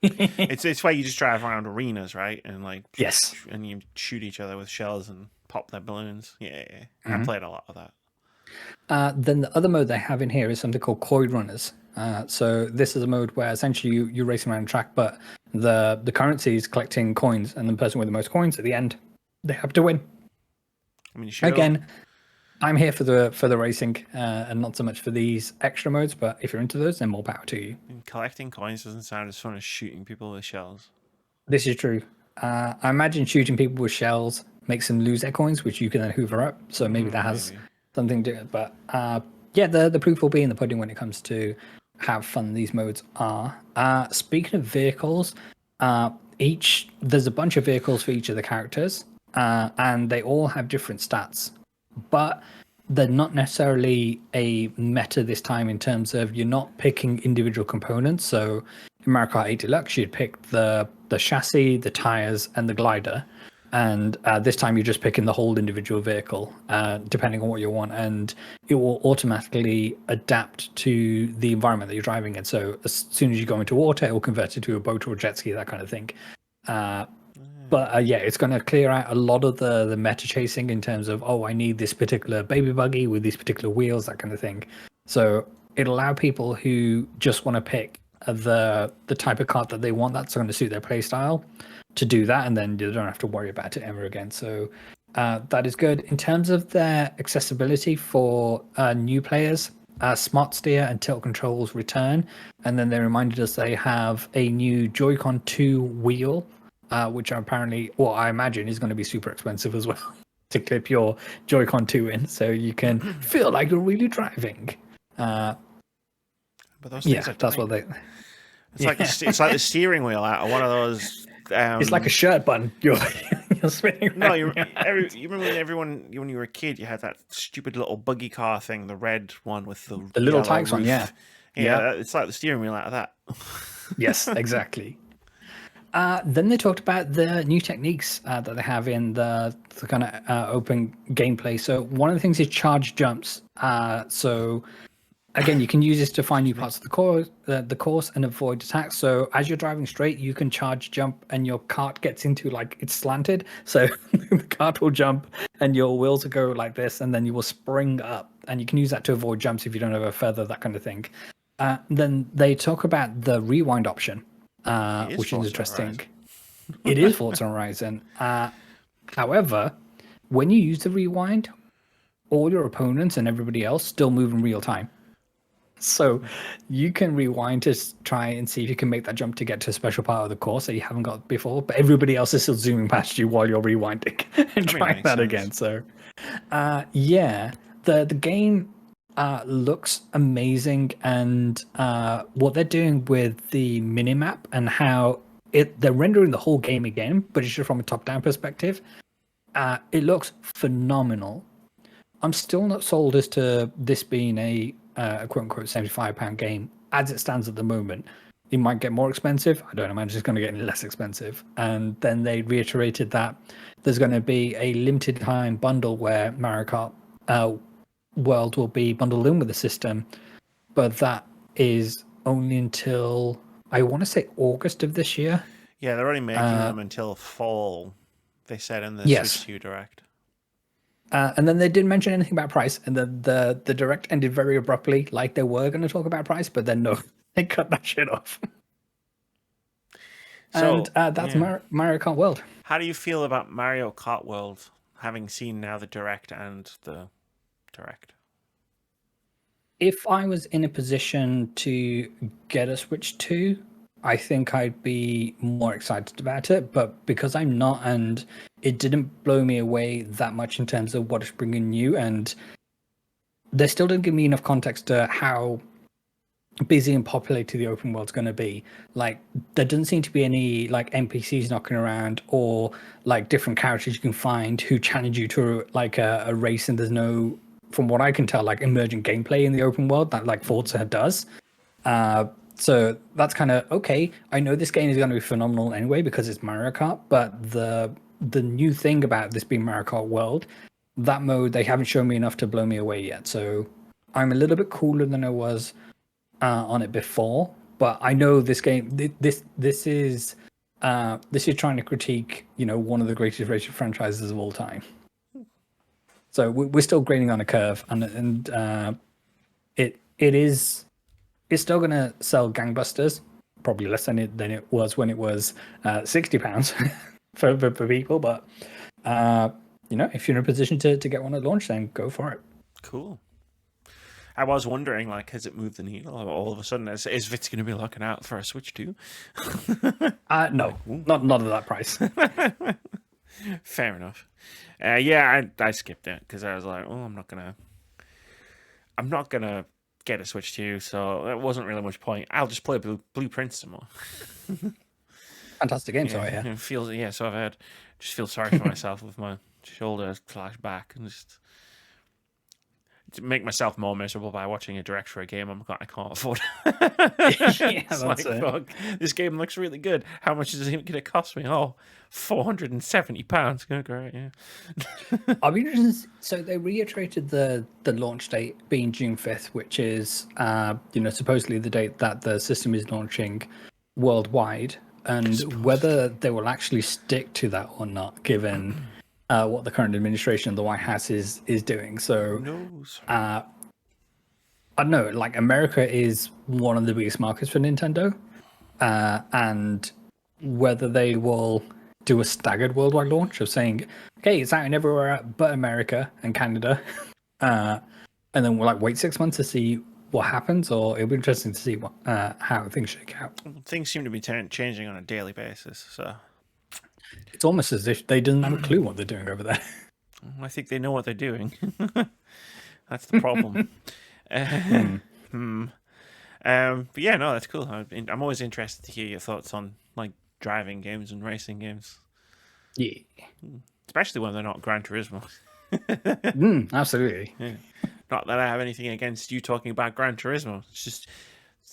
It's where you just drive around arenas, right? And like Yes. and you shoot each other with shells and pop their balloons. Yeah. I Mhm. played a lot of that. Then the other mode they have in here is something called Coin Runners. So this is a mode where essentially you're racing around a track, but the currency is collecting coins, and the person with the most coins at the end, they have to win. I mean, you should Again, I'm here for the racing and not so much for these extra modes. But if you're into those, then more power to you. collecting coins doesn't sound as fun as shooting people with shells. This is true. I imagine shooting people with shells makes them lose their coins, which you can then hoover up. So maybe that has something to do with it. But yeah, the proof will be in the pudding when it comes to how fun these modes are. Speaking of vehicles, there's a bunch of vehicles for each of the characters, and they all have different stats. But they're not necessarily a meta this time in terms of you're not picking individual components. So in Mario Kart 8 Deluxe, you'd pick the chassis, the tires, and the glider. And this time you're just picking the whole individual vehicle, depending on what you want. And it will automatically adapt to the environment that you're driving in. So as soon as you go into water, it will convert it to a boat or a jet ski, that kind of thing. But yeah, it's going to clear out a lot of the meta chasing in terms of, oh, I need this particular baby buggy with these particular wheels, that kind of thing. So it'll allow people who just want to pick the type of kart that they want that's going to suit their play style to do that, and then you don't have to worry about it ever again. So that is good. In terms of their accessibility for new players, Smart Steer and Tilt Controls return, and then they reminded us they have a new Joy-Con 2 wheel, which apparently, well, I imagine is going to be super expensive as well to clip your Joy-Con 2 in, so you can feel like you're really driving. But those things are that's tiny. what they. It's like the steering wheel out of one of those. It's like a shirt button. You're spinning. No, around. you remember when you were a kid, you had that stupid little buggy car thing, the red one with the little yellow tires on, roof. yeah. Yeah, it's like the steering wheel out of that. Yes, exactly. Then they talked about the new techniques that they have in the kind of open gameplay. So one of the things is charge jumps. So again, you can use this to find new parts of the course and avoid attacks. So as you're driving straight, you can charge jump, and your cart gets into like it's slanted. So the cart will jump, and your wheels will go like this, and then you will spring up, and you can use that to avoid jumps if you don't have a feather, that kind of thing. Then they talk about the rewind option, which is interesting. It is Forza Horizon. However, when you use the rewind, all your opponents and everybody else still move in real time. So you can rewind to try and see if you can make that jump to get to a special part of the course that you haven't got before, but everybody else is still zooming past you while you're rewinding and trying that again. So yeah, the game looks amazing, and what they're doing with the minimap and how they're rendering the whole game again, but it's just from a top-down perspective. It looks phenomenal. I'm still not sold as to this being a quote-unquote £75 game as it stands at the moment. It might get more expensive. I don't imagine it's going to get any less expensive. And then they reiterated that there's going to be a limited time bundle where Mario Kart World will be bundled in with the system, but that is only until, I want to say, August of this year. Yeah, they're only making them until fall, they said in the Switch 2 Direct. And then they didn't mention anything about price, and the Direct ended very abruptly, like they were going to talk about price, but then no, they cut that shit off. So, and that's Mario Kart World. How do you feel about Mario Kart World, having seen now the Direct and the Direct? If I was in a position to get a Switch 2, I think I'd be more excited about it, but because I'm not, and it didn't blow me away that much in terms of what it's bringing new, and they still didn't give me enough context to how busy and populated the open world's going to be. Like, there doesn't seem to be any like NPCs knocking around or like different characters you can find who challenge you to like a race, and there's no, from what I can tell, like emergent gameplay in the open world that like Forza does. So that's kind of okay. I know this game is going to be phenomenal anyway because it's Mario Kart, but the new thing about this being Mario Kart World, that mode, they haven't shown me enough to blow me away yet. So I'm a little bit cooler than I was on it before, but I know this game. This is trying to critique, one of the greatest racing franchises of all time. So we're still grading on a curve, and it's still going to sell gangbusters, probably less than it was when it was £60 for people. But if you're in a position to get one at launch, then go for it. Cool. I was wondering, like, has it moved the needle? All of a sudden, is Vitz going to be looking out for a Switch too? No, not at that price. Fair enough. Yeah, I skipped it because I was like, oh, I'm not gonna get a Switch 2, so it wasn't really much point. I'll just play Blueprints some more. Fantastic game, sorry. It feels, so I've had just feel sorry for myself with my shoulder flash back and just to make myself more miserable by watching a direct for a game I can't afford. It's like, fuck, this game looks really good. How much is it going to cost me? Oh, £470. Great, yeah. I'll be interested. So they reiterated the launch date being June 5th, which is supposedly the date that the system is launching worldwide, and whether they will actually stick to that or not, given what the current administration of the White House is doing. So I don't know, like America is one of the biggest markets for Nintendo, and whether they will do a staggered worldwide launch of saying, okay, it's out in everywhere but America and Canada, and then we'll wait 6 months to see what happens, or it'll be interesting to see how things shake out. Things seem to be changing on a daily basis, so it's almost as if they didn't have a clue what they're doing over there. I think they know what they're doing. That's the problem. But yeah, no, that's cool. I'm always interested to hear your thoughts on like driving games and racing games. Yeah, especially when they're not Gran Turismo. Absolutely. Yeah. Not that I have anything against you talking about Gran Turismo. It's just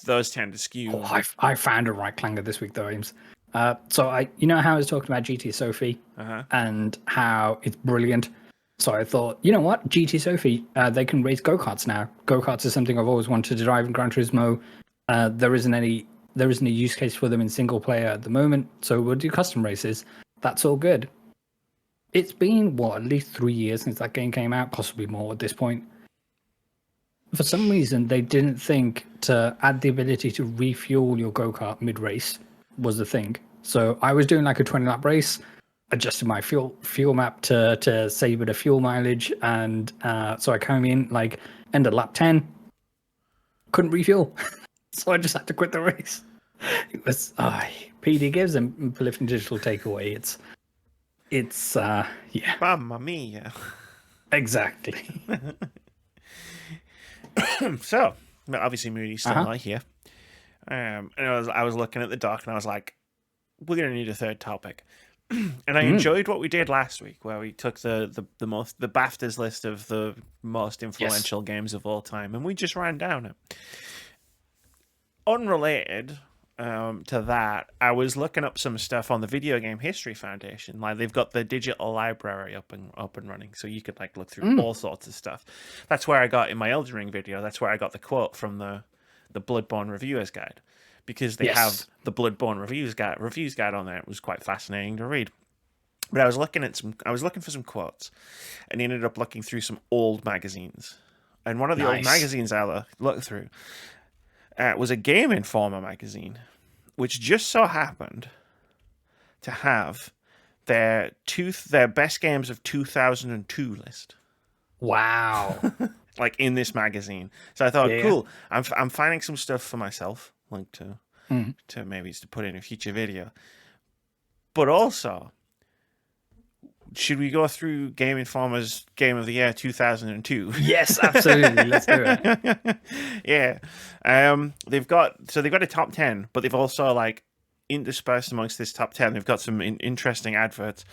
those tend to skew. Oh, I found a right clanger this week though, Ames. So how I was talking about GT Sophie and how it's brilliant. So I thought, you know what, GT Sophie, they can race go-karts now. Go-karts is something I've always wanted to drive in Gran Turismo. There isn't a use case for them in single player at the moment, so we'll do custom races. That's all good. It's been at least 3 years since that game came out, possibly more at this point. For some reason, they didn't think to add the ability to refuel your go-kart mid-race was the thing. So I was doing like a 20-lap race, adjusted my fuel map to save it a fuel mileage, and so I came in like end of lap 10, couldn't refuel, so I just had to quit the race. It was PD gives and Prolific Digital takeaway. It's yeah. Mamma mia. Exactly. So, obviously, Moody's still not here. And I was looking at the doc, and I was like, "We're going to need a third topic." And I enjoyed what we did last week, where we took the BAFTAs list of the most influential games of all time, and we just ran down it. Unrelated to that, I was looking up some stuff on the Video Game History Foundation. Like, they've got the digital library up and running, so you could like look through all sorts of stuff. That's where I got in my Elden Ring video. That's where I got the quote from the Bloodborne Reviewers Guide, because they have the Bloodborne reviews guide on there. It was quite fascinating to read. But I was looking for some quotes, and ended up looking through some old magazines. And one of the old magazines I looked through was a Game Informer magazine, which just so happened to have their best games of 2002 list. Wow. Like in this magazine. So I thought, cool. I'm finding some stuff for myself, like to maybe to put in a future video. But also, should we go through Game Informer's Game of the Year 2002? Yes, absolutely. Let's do it. Yeah. They've got a top 10, but they've also like interspersed amongst this top 10, they've got some interesting adverts,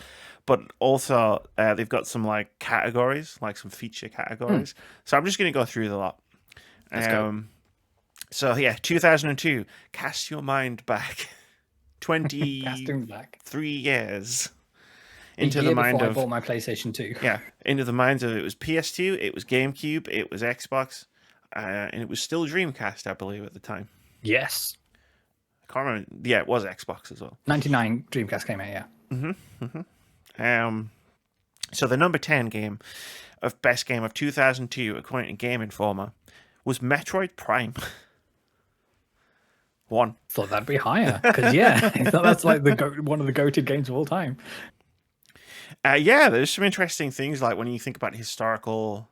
but also they've got some like categories, like some feature categories. So I'm just going to go through the lot. Let's go. So yeah, 2002. Cast your mind back 23 years into the mind of. I bought my PlayStation 2. Yeah, into the minds of, it was PS2, it was GameCube, it was Xbox, and it was still Dreamcast, I believe, at the time. Yes. Can't remember. Yeah, it was Xbox as well. 99 Dreamcast came out, yeah. So the number 10 game of best game of 2002, according to Game Informer, was Metroid Prime. 1. Thought that'd be higher because I thought that's like one of the go-to games of all time. Yeah, there's some interesting things like when you think about historical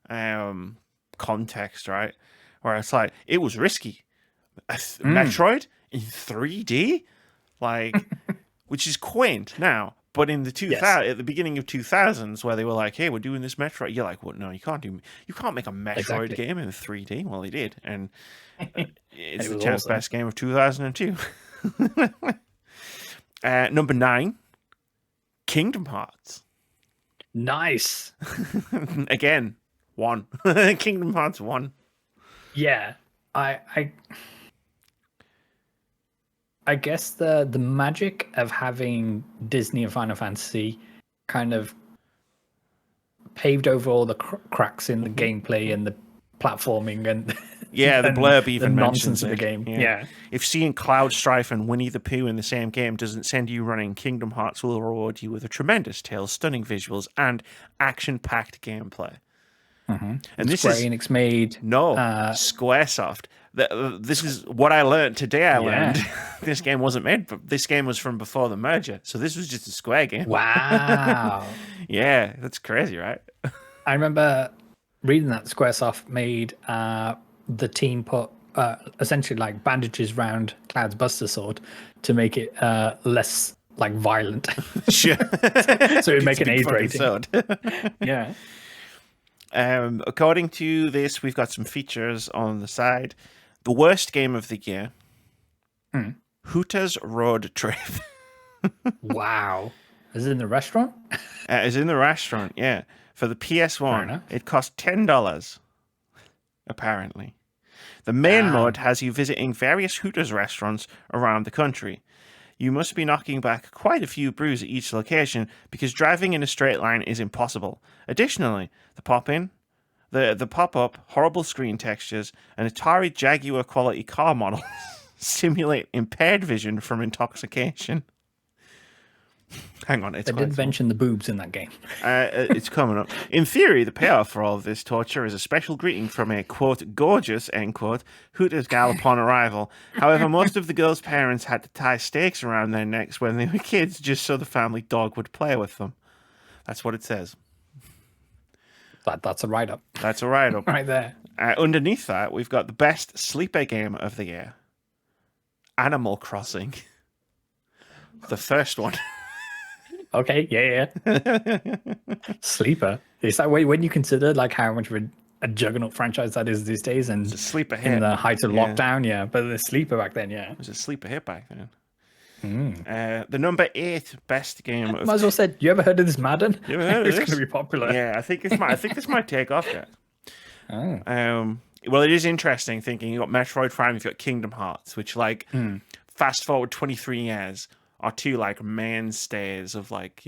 context, right? Where it's like it was risky. Metroid in 3D, like, which is quaint now. But in the 2000, at the beginning of 2000s, where they were like, "Hey, we're doing this Metroid," you're like, "Well, no, you can't make a Metroid game in 3D." Well, they did, and it's the 10th best game of 2002. Number 9, Kingdom Hearts. Nice. Again, 1. Kingdom Hearts 1. Yeah, I guess the magic of having Disney and Final Fantasy kind of paved over all the cracks in the gameplay and the platforming and the blurb even the mentions nonsense of the game. Yeah. If seeing Cloud Strife and Winnie the Pooh in the same game doesn't send you running, Kingdom Hearts will reward you with a tremendous tale, stunning visuals, and action-packed gameplay. And this Square Enix made Squaresoft. This is what I learned today. I learned this game wasn't made, but this game was from before the merger. So this was just a Square game. Wow. Yeah, that's crazy, right? I remember reading that Squaresoft made the team put essentially like bandages around Cloud's Buster Sword to make it less like violent. Sure. So it'd make an age rating. Yeah. According to this, we've got some features on the side. The worst game of the year, Hooters Road Trip. Wow. Is it in the restaurant? Is in the restaurant, yeah. For the PS1, it cost $10, apparently. The main mode has you visiting various Hooters restaurants around the country. You must be knocking back quite a few brews at each location because driving in a straight line is impossible. Additionally, the pop-up, horrible screen textures, and Atari Jaguar quality car models simulate impaired vision from intoxication. Hang on, they did mention the boobs in that game. It's coming up. In theory, the payoff for all of this torture is a special greeting from a, quote, gorgeous, end quote, Hooters gal upon arrival. However, most of the girls' parents had to tie stakes around their necks when they were kids just so the family dog would play with them. That's what it says. That's a write-up. That's a write-up. Right there. Underneath that, we've got the best sleeper game of the year. Animal Crossing. The first one. Okay, yeah. Sleeper. Is that way when you consider like how much of a juggernaut franchise that is these days, and it's a sleeper hit in the height of lockdown, but the sleeper back then, it was a sleeper hit back then. The number 8 best game. Might as well said, you ever heard of this Madden? You ever heard of this? It's going to be popular. Yeah, I think this might take off, guys. Well, it is interesting thinking you got Metroid Prime, you've got Kingdom Hearts, which fast forward 23 years are two like mainstays of like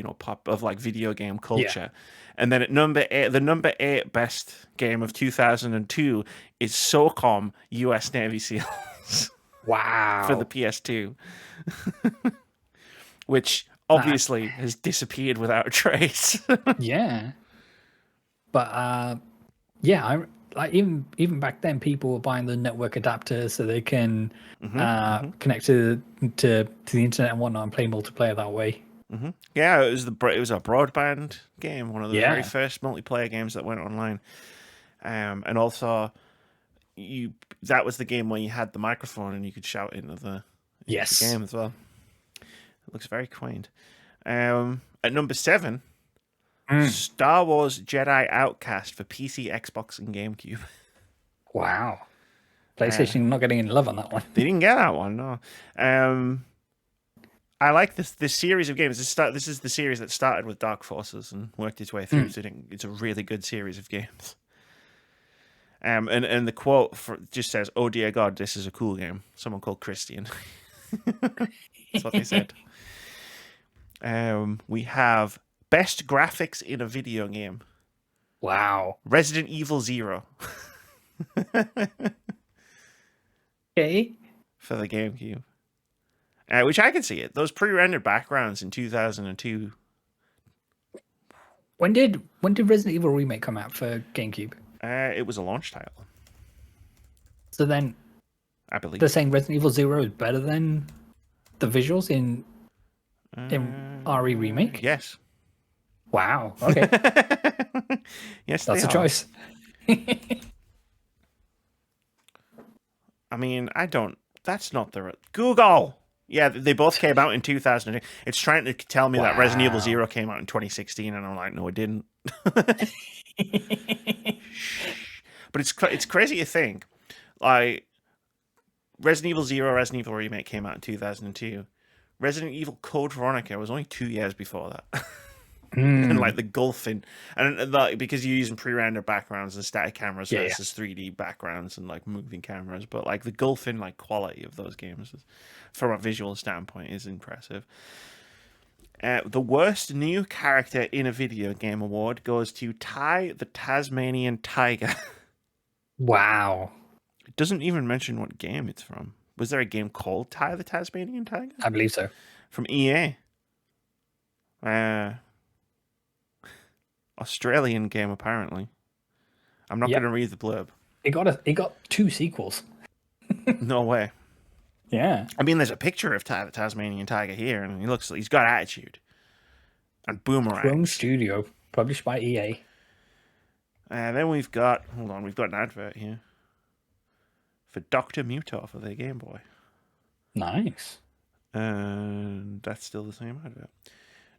video game culture. And then at number 8, the number 8 best game of 2002 is SOCOM US Navy SEALs. Wow. For the PS2. Which obviously has disappeared without a trace. Yeah. But I like even back then people were buying the network adapters so they can connect to the internet and whatnot and play multiplayer that way. Yeah, it was a broadband game, one of the very first multiplayer games that went online. And also that was the game where you had the microphone and you could shout into the game as well. It looks very quaint. At number 7, Star Wars Jedi Outcast for PC, Xbox, and GameCube. Wow. PlayStation not getting any love on that one. They didn't get that one, no. I like this series of games. This is the series that started with Dark Forces and worked its way through. So it's a really good series of games. And the quote just says, "Oh dear God, this is a cool game." Someone called Christian. That's what they said. We have best graphics in a video game. Wow. Resident Evil 0. Okay. for the GameCube. Which I can see it. Those pre-rendered backgrounds in 2002. When did Resident Evil Remake come out for GameCube? It was a launch title, So then I believe. they're saying Resident Evil 0 is better than the visuals in RE Remake? Yes. Wow. Okay. Yes, That's they a are. choice. I mean, I don't. That's not the Google. Yeah, they both came out in 2002. It's trying to tell me that Resident Evil Wow. 0 came out in 2016, and I'm like, no, it didn't. But it's crazy to think, like, Resident Evil 0, Resident Evil Remake came out in 2002. Resident Evil Code Veronica was only 2 years before that. And like the gulfing, and like, because you're using pre-rendered backgrounds and static cameras versus 3D backgrounds and like moving cameras, but like the gulfing like quality of those games from a visual standpoint is impressive. The worst new character in a video game award goes to Ty the Tasmanian Tiger. Wow. It doesn't even mention what game it's from. Was there a game called Ty the Tasmanian Tiger? I believe so. From EA. Australian game, apparently. I'm not going to read the blurb. It got 2 sequels. No way. Yeah. I mean, there's a picture of the Tasmanian Tiger here, and he's got attitude. And boomerang. Chrome Studio, published by EA. And then we've got an advert here for Dr. Mutor for the Game Boy. Nice. And that's still the same advert.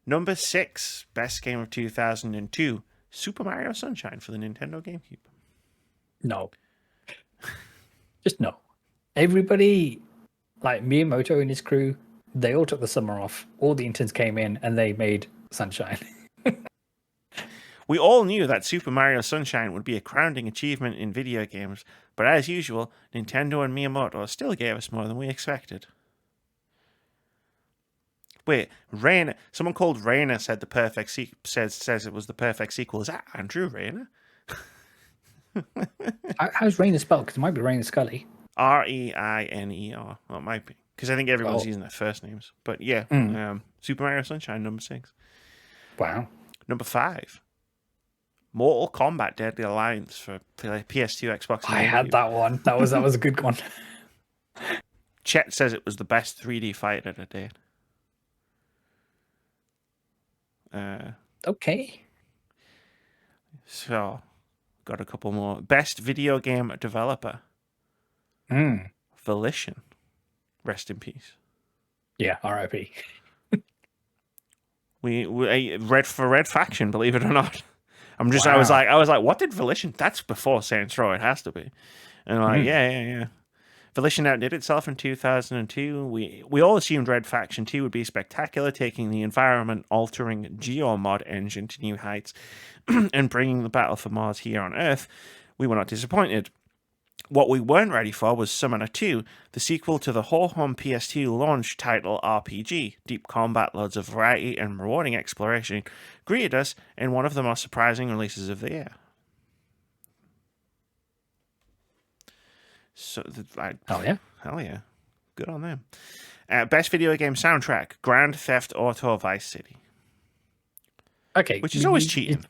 Number 6, best game of 2002, Super Mario Sunshine for the Nintendo GameCube. No. Just no. Everybody, like Miyamoto and his crew, they all took the summer off. All the interns came in and they made Sunshine. We all knew that Super Mario Sunshine would be a crowning achievement in video games, but as usual, Nintendo and Miyamoto still gave us more than we expected. Wait, Rainer. Someone called Rainer said says it was the perfect sequel. Is that Andrew Rainer? How's Rainer spelled? Because it might be Rainer Scully. Reiner. Well, it might be because I think everyone's using their first names. But yeah, Super Mario Sunshine, number 6. Wow. Number 5, Mortal Kombat: Deadly Alliance for PS2, Xbox. And I had that one. That was a good one. Chet says it was the best 3D fight to date. Okay. So, got a couple more. Best video game developer. Volition. Rest in peace. Yeah, R.I.P. We Red Faction, believe it or not. I was like, what did Volition? That's before Saints Row. It has to be. And I'm like, yeah. Volition outdid itself in 2002. We all assumed Red Faction 2 would be spectacular, taking the environment-altering GeoMod engine to new heights and bringing the battle for Mars here on Earth. We were not disappointed. What we weren't ready for was Summoner 2, the sequel to the ho-hum PS2 launch title RPG. Deep combat, loads of variety, and rewarding exploration greeted us in one of the most surprising releases of the year. So, Hell yeah. Good on them. Best video game soundtrack, Grand Theft Auto Vice City. Okay. Which is always cheating.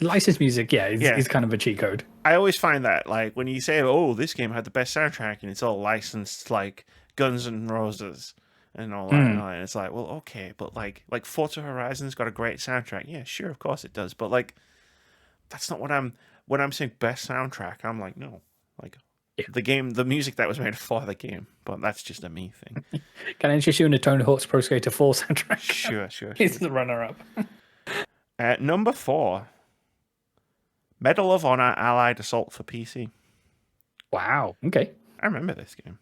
Licensed music, is kind of a cheat code. I always find that, like, when you say, oh, this game had the best soundtrack, and it's all licensed, like, Guns N' Roses and all that, and it's like, well, okay, but, like Forza Horizon's got a great soundtrack. Yeah, sure, of course it does, but, like, that's not when I'm saying best soundtrack, I'm like, no. Like, the music that was made for the game, but that's just a me thing. Can I interest you in the Tony Hawk's Pro Skater 4 soundtrack? Sure. He's the runner-up. Number 4, Medal of Honor Allied Assault for PC. Wow. Okay. I remember this game.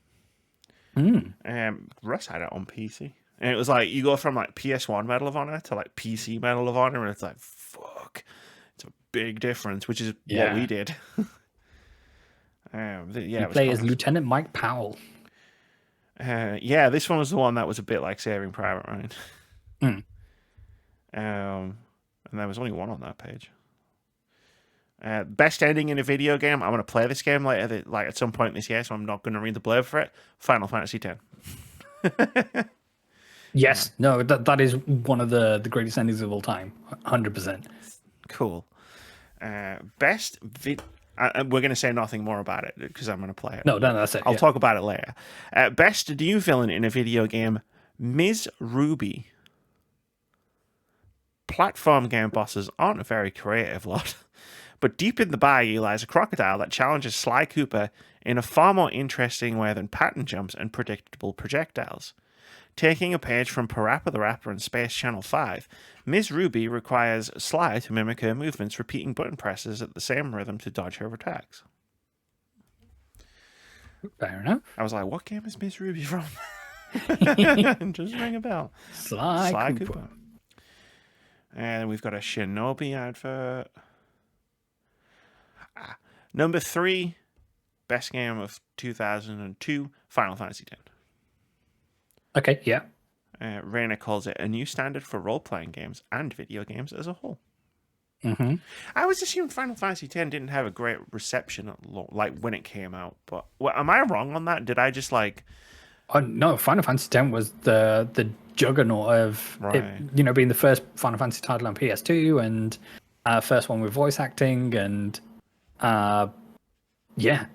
Russ had it on PC. And it was like, you go from like PS1 Medal of Honor to like PC Medal of Honor, and it's like, fuck. It's a big difference, which is what we did. You play as Lieutenant Mike Powell. This one was the one that was a bit like Saving Private Ryan. And there was only one on that page. Best ending in a video game. I'm going to play this game later, like at some point this year, so I'm not going to read the blurb for it. Final Fantasy X. Yes, no, that is one of the greatest endings of all time. 100%. Cool. We're going to say nothing more about it because I'm going to play it. No, that's it. I'll talk about it later. Best new villain in a video game. Ms. Ruby. Platform game bosses aren't a very creative lot. But deep in the bayou lies a crocodile that challenges Sly Cooper in a far more interesting way than pattern jumps and predictable projectiles. Taking a page from Parappa the Rapper and Space Channel 5, Ms. Ruby requires Sly to mimic her movements, repeating button presses at the same rhythm to dodge her attacks. Fair enough. I was like, what game is Ms. Ruby from? Just ring a bell. Sly Cooper. And we've got a Shinobi advert. Number 3, best game of 2002, Final Fantasy X. Okay, yeah. Raina calls it a new standard for role-playing games and video games as a whole. Mm-hmm. I was assuming Final Fantasy X didn't have a great reception like when it came out, but am I wrong on that? Did I just like... Oh, no, Final Fantasy X was the juggernaut of it, being the first Final Fantasy title on PS2 and first one with voice acting and yeah.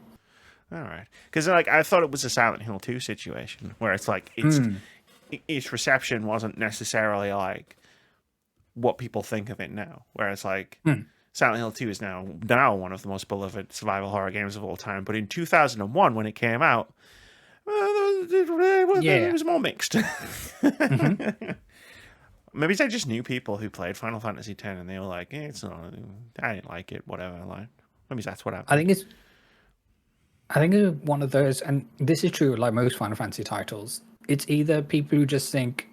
All right, because like I thought it was a Silent Hill 2 situation where it's like its reception wasn't necessarily like what people think of it now. Whereas like Silent Hill 2 is now one of the most beloved survival horror games of all time. But in 2001, when it came out, it was more mixed. Maybe they just knew people who played Final Fantasy X and they were like, it's not. I didn't like it. Whatever. Like maybe that's what happened. I think it's one of those, and this is true like most Final Fantasy titles. It's either people who just think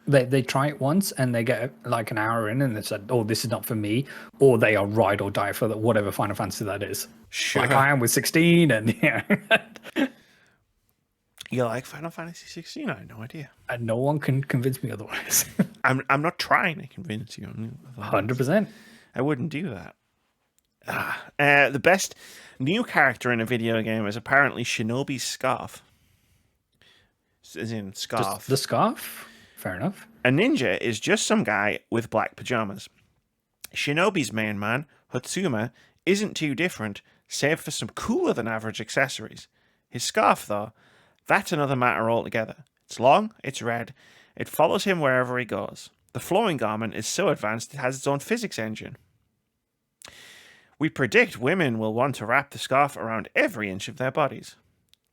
they try it once and they get like an hour in and they said, "Oh, this is not for me," or they are ride or die for whatever Final Fantasy that is. Sure. Like I am with 16, and yeah. You like Final Fantasy 16? I had no idea. And no one can convince me otherwise. I'm not trying to convince you. 100%. I wouldn't do that. The best new character in a video game is apparently Shinobi's scarf. As in scarf. Just the scarf? Fair enough. A ninja is just some guy with black pajamas. Shinobi's main man, Hatsuma, isn't too different, save for some cooler than average accessories. His scarf, though, that's another matter altogether. It's long, it's red, it follows him wherever he goes. The flowing garment is so advanced it has its own physics engine. We predict women will want to wrap the scarf around every inch of their bodies.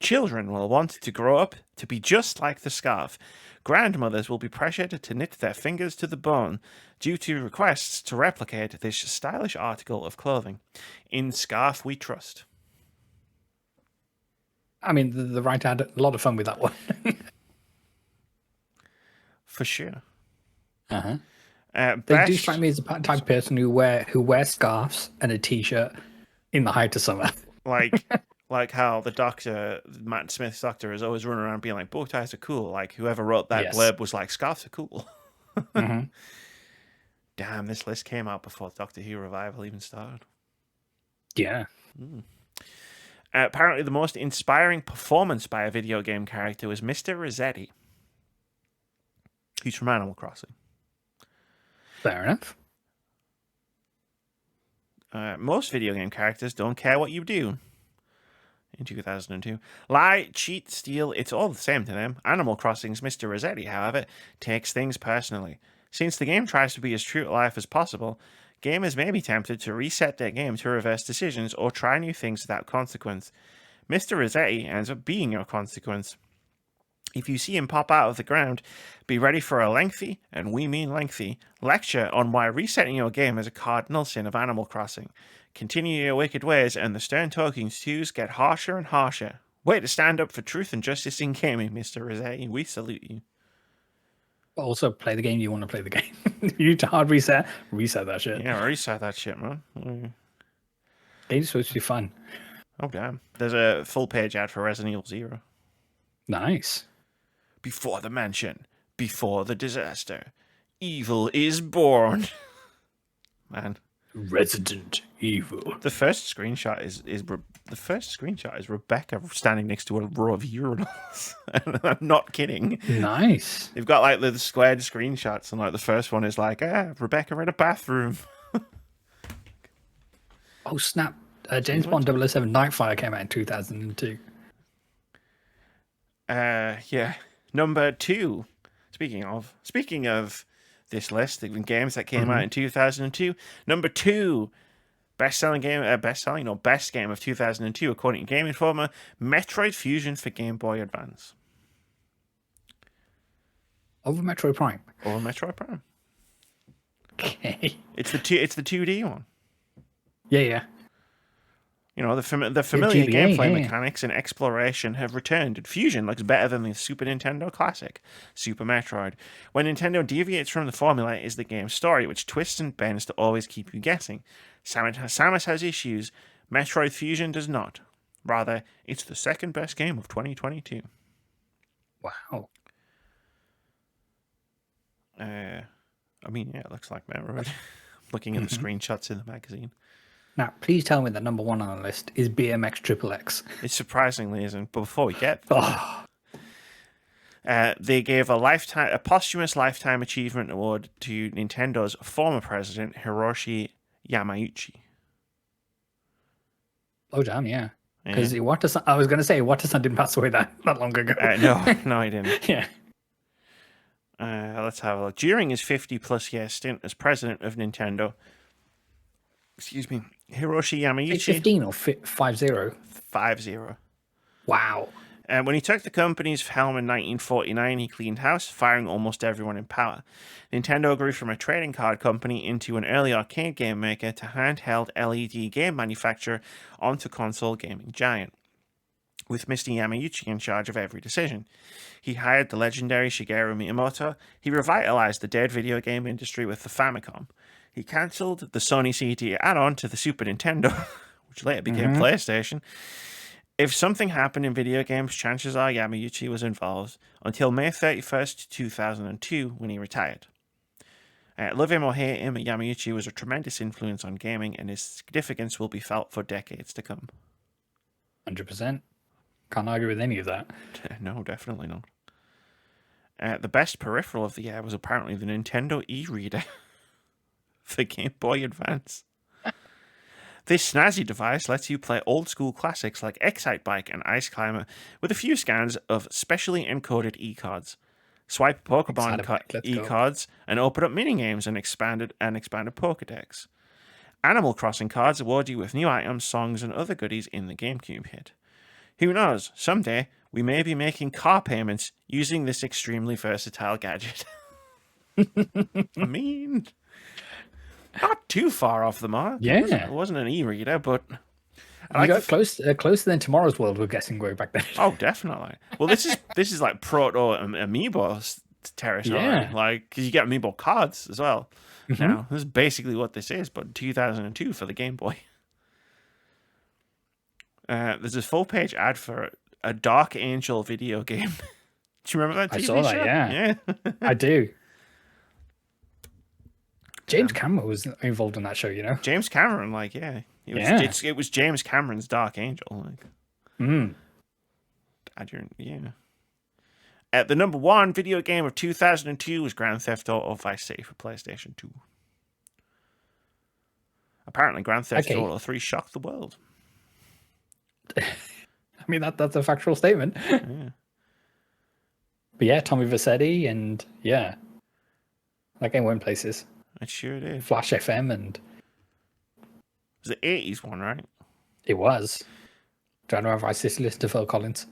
Children will want to grow up to be just like the scarf. Grandmothers will be pressured to knit their fingers to the bone due to requests to replicate this stylish article of clothing. In Scarf we trust. I mean, the writer had a lot of fun with that one. For sure. Uh-huh. They do strike me as the type of person who wears scarves and a t-shirt in the height of summer. Like how the doctor, Matt Smith's doctor, is always running around being like, bow ties are cool. Like whoever wrote that blurb was like, scarves are cool. Mm-hmm. Damn, this list came out before Doctor Who Revival even started. Yeah. Apparently the most inspiring performance by a video game character was Mr. Rossetti. He's from Animal Crossing. Fair enough. Most video game characters don't care what you do. In 2002. Lie, cheat, steal, it's all the same to them. Animal Crossing's Mr. Rossetti, however, takes things personally. Since the game tries to be as true to life as possible, gamers may be tempted to reset their game to reverse decisions or try new things without consequence. Mr. Rossetti ends up being your consequence. If you see him pop out of the ground, be ready for a lengthy, and we mean lengthy, lecture on why resetting your game is a cardinal sin of Animal Crossing. Continue your wicked ways, and the stern talking tos get harsher and harsher. Way to stand up for truth and justice in gaming, Mr. Rossetti. We salute you. Also, play the game you want to play the game. You need to hard reset that shit. Yeah, reset that shit, man. Game's supposed to be fun. Oh, damn. There's a full page ad for Resident Evil 0. Nice. Before the mansion, before the disaster, evil is born. Man. Resident Evil. The first screenshot is Rebecca standing next to a row of urinals. I'm not kidding. Nice. They've got like the squared screenshots, and like the first one is like, Rebecca in a bathroom. Oh snap! James Bond 007 Nightfire came out in 2002. Yeah. Number 2. Speaking of this list, the games that came out in 2002. Number 2, best game of 2002, according to Game Informer, Metroid Fusion for Game Boy Advance. Over Metroid Prime. Or Metroid Prime. Okay. It's the 2D one. Yeah. You know, the familiar GBA, gameplay yeah. mechanics and exploration have returned, and Fusion looks better than the Super Nintendo classic, Super Metroid. When Nintendo deviates from the formula is the game's story, which twists and bends to always keep you guessing. Samus has issues, Metroid Fusion does not. Rather, it's the second best game of 2022. Wow. I mean, yeah, it looks like Metroid. Looking at the screenshots in the magazine. Now, please tell me that number 1 on the list is BMX XXX. It surprisingly isn't, but before we get Oh, they gave a posthumous lifetime achievement award to Nintendo's former president Hiroshi Yamauchi. oh damn, yeah. Because I was going to say, Iwata-san didn't pass away that long ago. No, he didn't. Yeah. Let's have a look. During his 50-plus year stint as president of Nintendo, Hiroshi Yamauchi 15 or 50? 5-0. Wow. When he took the company's helm in 1949, he cleaned house, firing almost everyone in power. Nintendo grew from a trading card company into an early arcade game maker to handheld LED game manufacturer onto console gaming giant, with Mr. Yamauchi in charge of every decision. He hired the legendary Shigeru Miyamoto. He revitalized the dead video game industry with the Famicom. He cancelled the Sony CD add-on to the Super Nintendo, which later became PlayStation. If something happened in video games, chances are Yamauchi was involved until May 31st, 2002, when he retired. Love him or hate him, Yamauchi was a tremendous influence on gaming, and his significance will be felt for decades to come. 100%. Can't argue with any of that. No, definitely not. The best peripheral of the year was apparently the Nintendo e-reader for Game Boy Advance. This snazzy device lets you play old-school classics like Excite Bike and Ice Climber with a few scans of specially encoded e-cards. Swipe Pokemon e-cards and open up minigames and expanded Pokédex. Animal Crossing cards award you with new items, songs, and other goodies in the GameCube hit. Who knows, someday we may be making car payments using this extremely versatile gadget. I mean, not too far off the mark. Yeah. It wasn't an e-reader, but... I got closer than Tomorrow's World, we're guessing, way back then. Oh, definitely. Well, this is like proto Amiibo territory. Yeah. Like, because you get Amiibo cards as well. Now, this is basically what this is, but 2002 for the Game Boy. There's a full-page ad for a Dark Angel video game. Do you remember that TV I saw that, show? yeah. I do. James Cameron was involved in that show, you know? James Cameron, like, yeah. It was James Cameron's Dark Angel. Like. The number 1 video game of 2002 was Grand Theft Auto Vice City for PlayStation 2. Apparently, Grand Theft Auto 3 shocked the world. I mean, that's a factual statement. Yeah. But yeah, Tommy Vercetti and yeah. That game went places. It sure did. Flash FM and... It was the 80s one, right? It was. Do I know if I listen to Phil Collins?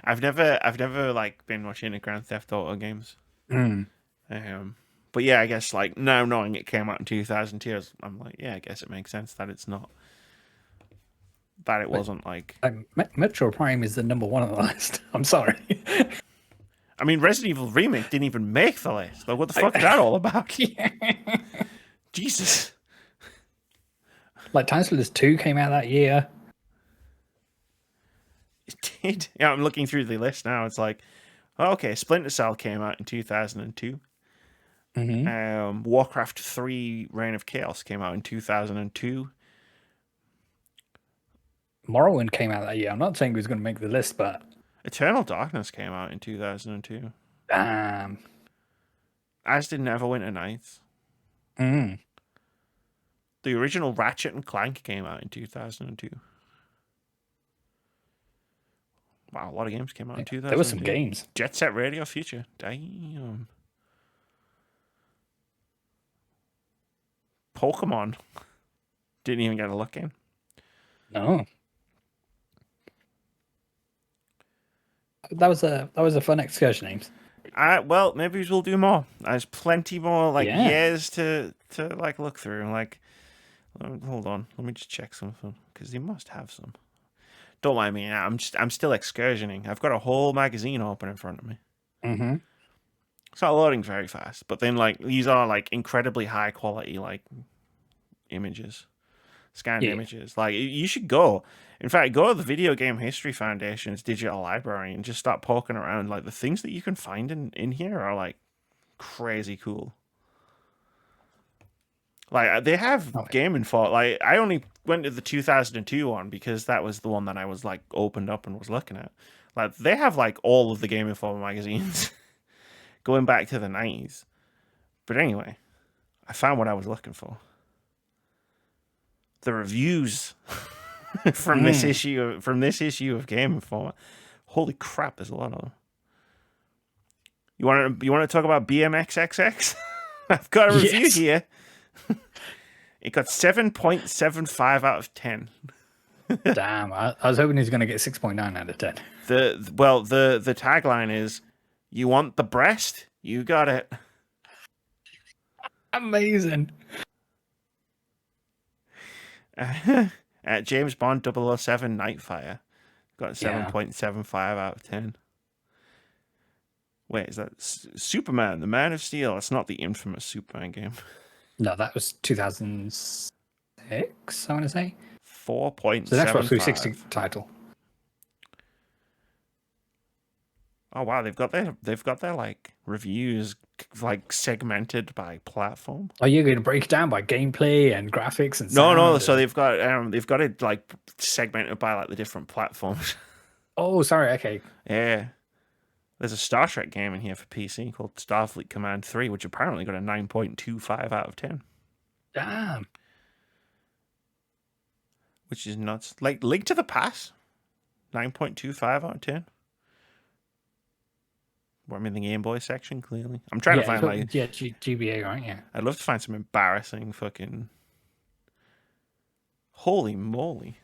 I've never like been watching the Grand Theft Auto games. But yeah, I guess like now knowing it came out in 2002, I'm like, yeah, I guess it makes sense that it's not that it wasn't like Metro Prime is the number 1 on the list. I'm sorry. I mean, Resident Evil Remake didn't even make the list. Like, what the fuck is that all about? Jesus. Like Time Splitters 2 came out that year. It did. Yeah, I'm looking through the list now. It's like, okay, Splinter Cell came out in 2002. Warcraft 3 Reign of Chaos came out in 2002. Morrowind came out that year. I'm not saying it was going to make the list, but Eternal Darkness came out in 2002. damn. As did Neverwinter Nights. Mm. The original Ratchet and Clank came out in 2002. Wow, a lot of games came out in 2002. There were some games. Jet Set Radio Future. Damn. Pokemon. Didn't even get a look in. No. That was a fun excursion, Ames. Well, maybe we'll do more. There's plenty more Yeah. years to like look through. Hold on, let me just check something because you must have some. Don't mind me. I'm still excursioning. I've got a whole magazine open in front of me. Mm-hmm. It's not loading very fast, but then these are incredibly high quality images, scanned images. You should go. In fact, go to the Video Game History Foundation's digital library and just start poking around. The things that you can find in here are crazy cool. They have Game Info. I only went to the 2002 one because that was the one that I was opened up and was looking at. They have all of the Game Info magazines going back to the 90s. But anyway, I found what I was looking for. The reviews from this issue of Game Informer. Holy crap, there's a lot of them. You want to talk about BMXXX? I've got a review here. It got 7.75 out of 10. Damn, I was hoping he was going to get 6.9 out of 10. The tagline is, "You want the breast? You got it." Amazing. At James Bond 007 Nightfire got 7.75 out of 10. Wait, is that Superman, the Man of Steel? It's not the infamous Superman game. No, that was 2006, I want to say. 4.75. So that's Xbox 360 title. Oh wow, they've got their reviews segmented by platform. Are you going to break it down by gameplay and graphics and No. So they've got it segmented by the different platforms. Oh, sorry. Okay. Yeah. There's a Star Trek game in here for PC called Starfleet Command 3, which apparently got a 9.25 out of 10. Damn. Which is nuts. Link to the Past, 9.25 out of 10. Well, I'm in the Game Boy section, clearly. I'm trying to find GBA, right? Yeah. I'd love to find some embarrassing fucking... Holy moly.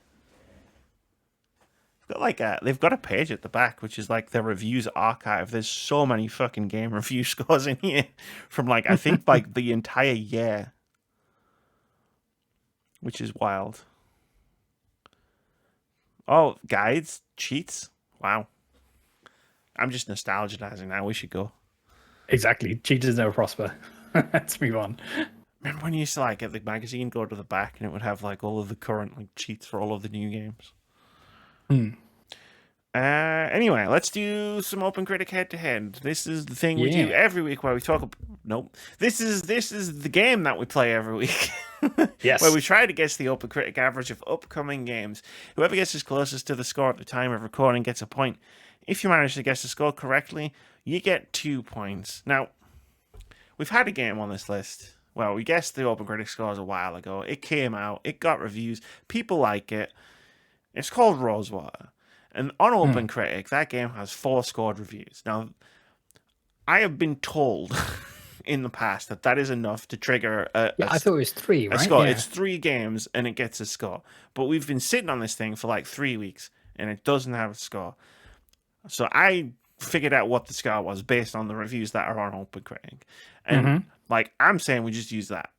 They've got a page at the back, which is their reviews archive. There's so many fucking game review scores in here from I think the entire year, which is wild. Oh, guides, cheats. Wow. I'm just nostalgizing now. We should go. Exactly. Cheaters never prosper. Let's move on. Remember when you used to get the magazine, go to the back, and it would have all of the current cheats for all of the new games? Anyway, let's do some OpenCritic Head-To-Head. This is the thing we do every week where we talk. Nope. This is the game that we play every week. Yes. Where we try to guess the OpenCritic average of upcoming games. Whoever gets as closest to the score at the time of recording gets a point. If you manage to guess the score correctly, you get 2 points. Now, we've had a game on this list. Well, we guessed the OpenCritic scores a while ago. It came out. It got reviews. People like it. It's called Rosewater. And on OpenCritic, that game has 4 scored reviews. Now, I have been told in the past that is enough to trigger I thought it was 3, right? a score. Yeah. It's 3 games and it gets a score. But we've been sitting on this thing for 3 weeks and it doesn't have a score. So I figured out what the score was based on the reviews that are on OpenCritic. And I'm saying we just use that.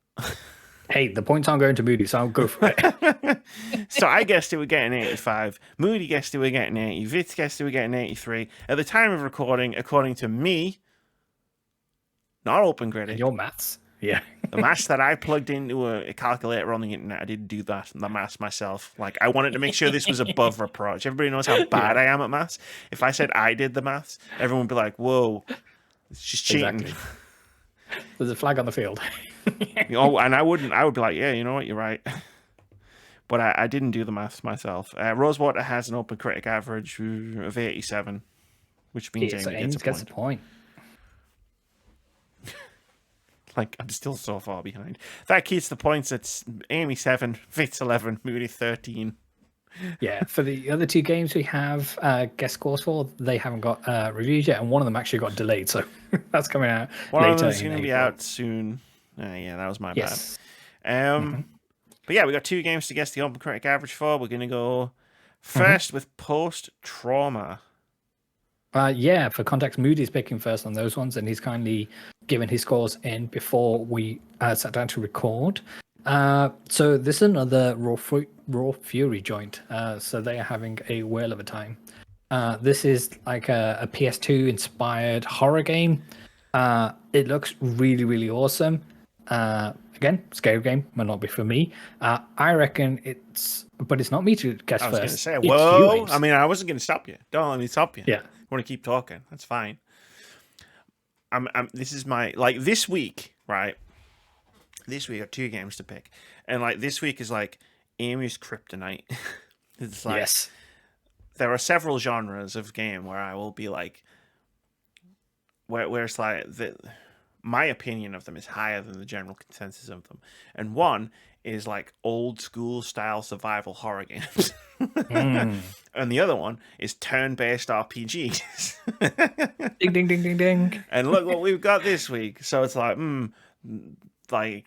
Hey, the points aren't going to Moody, so I'll go for it. So I guessed it would get an 85. Moody guessed it would get an 80. Vitz guessed it would get an 83. At the time of recording, according to me, not OpenCritic. Your maths. Yeah. The maths that I plugged into a calculator on the internet, I didn't do that. The maths myself. I wanted to make sure this was above reproach. Everybody knows how bad I am at maths. If I said I did the maths, everyone would be like, whoa, it's just cheating. Exactly. There's a flag on the field. And I would be like, yeah, you know what, you're right. But I didn't do the maths myself. Rosewater has an OpenCritic average of 87, which means So Amy gets a point. Like, I'm still so far behind. That keeps the points. It's Amy 7, Vitz 11, Moody 13. Yeah, for the other two games we have guest scores for, they haven't got reviews yet, and one of them actually got delayed, so that's coming out One later. of them is going to in be April. out soon. Yeah, that was my Yes. bad. But yeah, we got 2 games to guess the OpenCritic average for. We're going to go first with Post Trauma. Yeah, for context, Moody's picking first on those ones, and he's kindly given his scores in before we sat down to record. So this is another Raw Fury joint. So they are having a whale of a time. This is like a PS2 inspired horror game. It looks really, really awesome. Again, scale game might not be for me. I reckon but it's not me to guess I was going to first. say, It's whoa. you, Ames. I mean, I wasn't going to stop you. Don't let me stop you. Yeah. I want to keep talking. That's fine. This is my, like, this week, right? This week I have 2 games to pick. And, like, this week is, like, Amy's Kryptonite. It's like, Yes. there are several genres of game where I will be, like, where it's like, my opinion of them is higher than the general consensus of them. And one is, like, old school style survival horror games. And the other one is turn-based RPGs. Ding, ding, ding, ding, ding. And look what we've got this week. So it's like, like,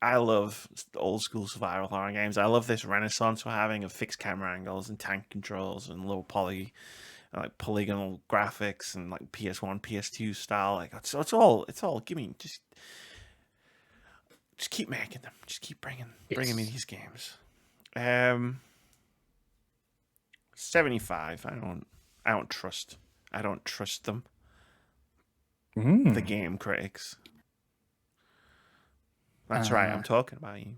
I love old school survival horror games. I love this renaissance we're having of fixed camera angles and tank controls and low polygonal graphics and like PS1, PS2 style. Like it's all. Give me just keep making them. Just keep bringing me these games. 75. I don't trust them. The game critics. That's right. I'm talking about you.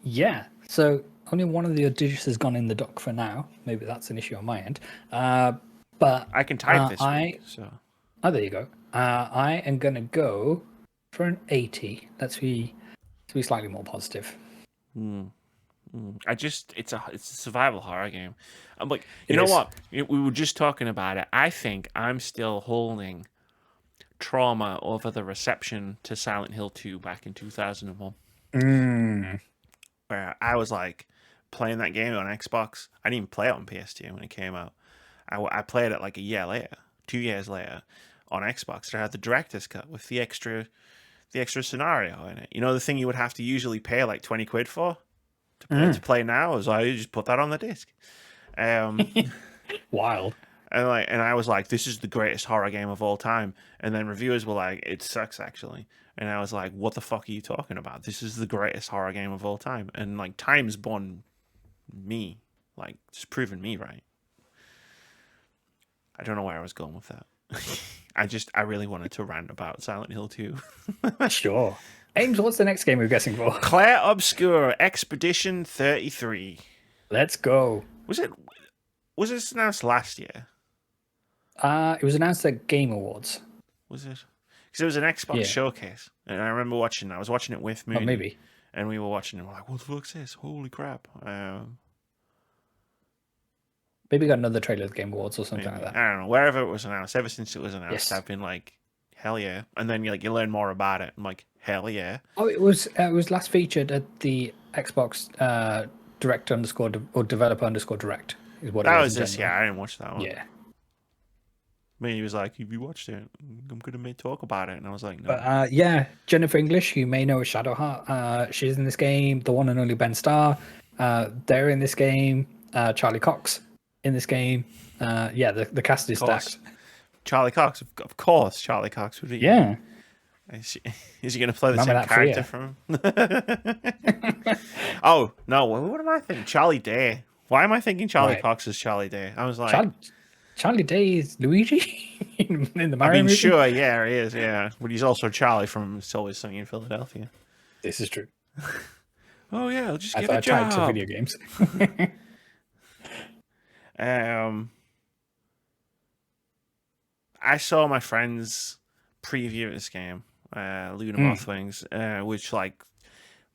Yeah. So only one of the digits has gone in the dock for now. Maybe that's an issue on my end. But I can type this week, so. Oh, there you go. I am gonna go for an 80. Let's be slightly more positive. It's a survival horror game. I'm like, you know what? We were just talking about it. I think I'm still holding trauma over the reception to Silent Hill 2 back in 2001. Where I was like playing that game on Xbox. I didn't even play it on PS2 when it came out. I played it like a year later, 2 years later on Xbox. It had the director's cut with the extra scenario in it. You know, the thing you would have to usually pay like 20 quid for to play now. Is I just put that on the disc. Wild. And I was like, this is the greatest horror game of all time. And then reviewers were like, it sucks actually. And I was like, what the fuck are you talking about? This is the greatest horror game of all time. And like, time's born me, like, just proving me right. I don't know where I was going with that. I really wanted to rant about Silent Hill 2. Sure. Ames, what's the next game we're guessing for? Claire Obscure Expedition 33. Let's go. Was this announced last year? It was announced at Game Awards. Was it? Because it was an Xbox showcase, and I remember watching. I was watching it with Moody, maybe. And we were watching it. We're like, "What the fuck's this? Holy crap!" Maybe got another trailer at the Game Awards or something like that. I don't know. Wherever it was announced, ever since it was announced, Yes. I've been like, "Hell yeah!" And then you learn more about it. I'm like, "Hell yeah!" Oh, it was last featured at the Xbox Direct or Developer Direct is what it That was. was this year. I didn't watch that one. Yeah. But he was like, "Have you watched it? I'm gonna talk about it." And I was like, "No." But yeah, Jennifer English, you may know as Shadowheart. She's in this game. The one and only Ben Starr. They're in this game. Charlie Cox in this game. Yeah, the cast is stacked. Charlie Cox, of course. Charlie Cox would be. Yeah. Is he going to play the Remember same that character from him? Oh no! What am I thinking? Charlie Day. Why am I thinking Charlie Cox is Charlie Day? I was like, Charlie Day is Luigi in the Mario I mean, movie? sure, yeah, he is, yeah, but he's also Charlie from It's Always Sunny in Philadelphia. This is true. Oh yeah, I'll just I get a thought I tried to job. video games. I saw my friends preview this game, Luna Mothwings, which like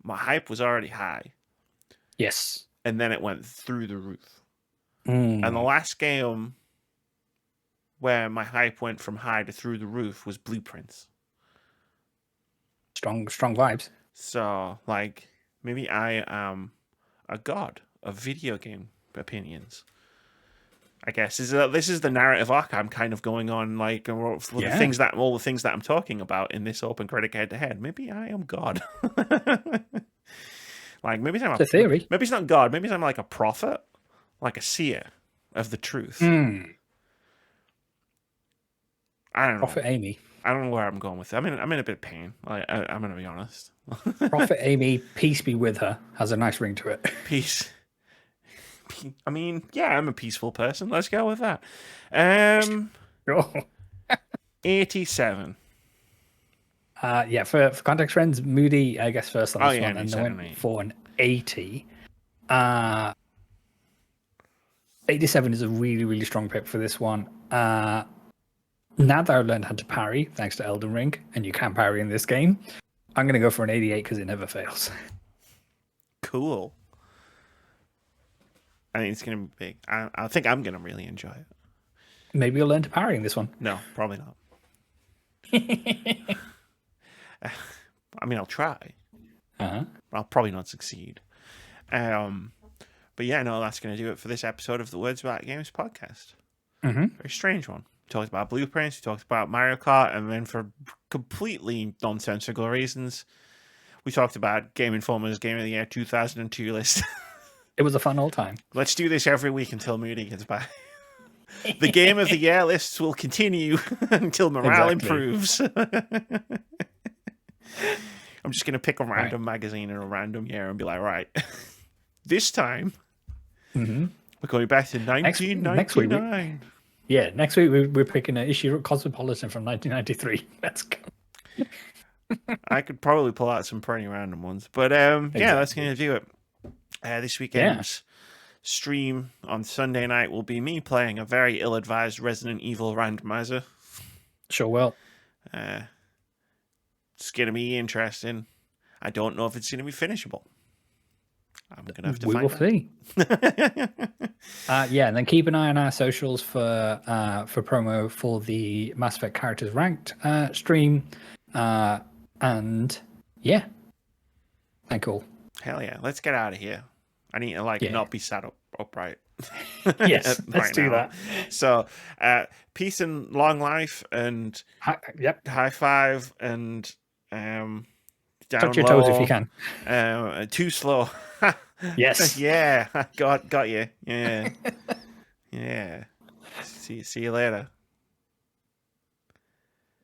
my hype was already high, Yes. and then it went through the roof. Mm. And the last game where my hype went from high to through the roof was Blueprints. Strong vibes. So, like, maybe I am a god of video game opinions. I guess this is the narrative arc I'm kind of going on, like all the things that I'm talking about in this OpenCritic Head-To-Head. Maybe I am God. Like maybe I'm It's a theory. Maybe it's not God. Maybe I'm like a prophet, like a seer of the truth. Mm. I don't know. Prophet Amy. I don't know where I'm going with it. I'm in a bit of pain. Like, I'm going to be honest. Prophet Amy, peace be with her, has a nice ring to it. Peace. I mean, yeah, I'm a peaceful person. Let's go with that. 87. Yeah, for context, friends, Moody, I guess, first on this one, and they went 80. for an 80. 87 is a really, really strong pick for this one. Now that I've learned how to parry, thanks to Elden Ring, and you can parry in this game, I'm going to go for an 88 because it never fails. Cool. I think it's going to be big. I think I'm going to really enjoy it. Maybe you'll learn to parry in this one. No, probably not. I mean, I'll try. Uh-huh. I'll probably not succeed. But yeah, no, that's going to do it for this episode of the Words About Games podcast. Mm-hmm. Very strange one. We talked about Blueprints, we talked about Mario Kart, and then for completely nonsensical reasons, we talked about Game Informer's Game of the Year 2002 list. It was a fun old time. Let's do this every week until Moody gets back. The Game of the Year lists will continue until morale improves. I'm just going to pick a random magazine in a random year and be like, right, this time we're going back to 1999. Next week, next week we're picking an issue of Cosmopolitan from 1993. Let's go. I could probably pull out some pretty random ones. But yeah, that's going to do it. This weekend's stream on Sunday night will be me playing a very ill-advised Resident Evil randomizer. Sure will. It's going to be interesting. I don't know if it's going to be finishable. I'm going to have to find out. We will see. Yeah, and then keep an eye on our socials for promo for the Mass Effect Characters Ranked stream. And yeah, thank you all. Hell yeah, let's get out of here. I need to not be sat upright. Yes, let's do that. So, peace and long life, and high five, and down touch your low, toes if you can. Too slow. Yes. Yeah, got you. Yeah, yeah. See you later.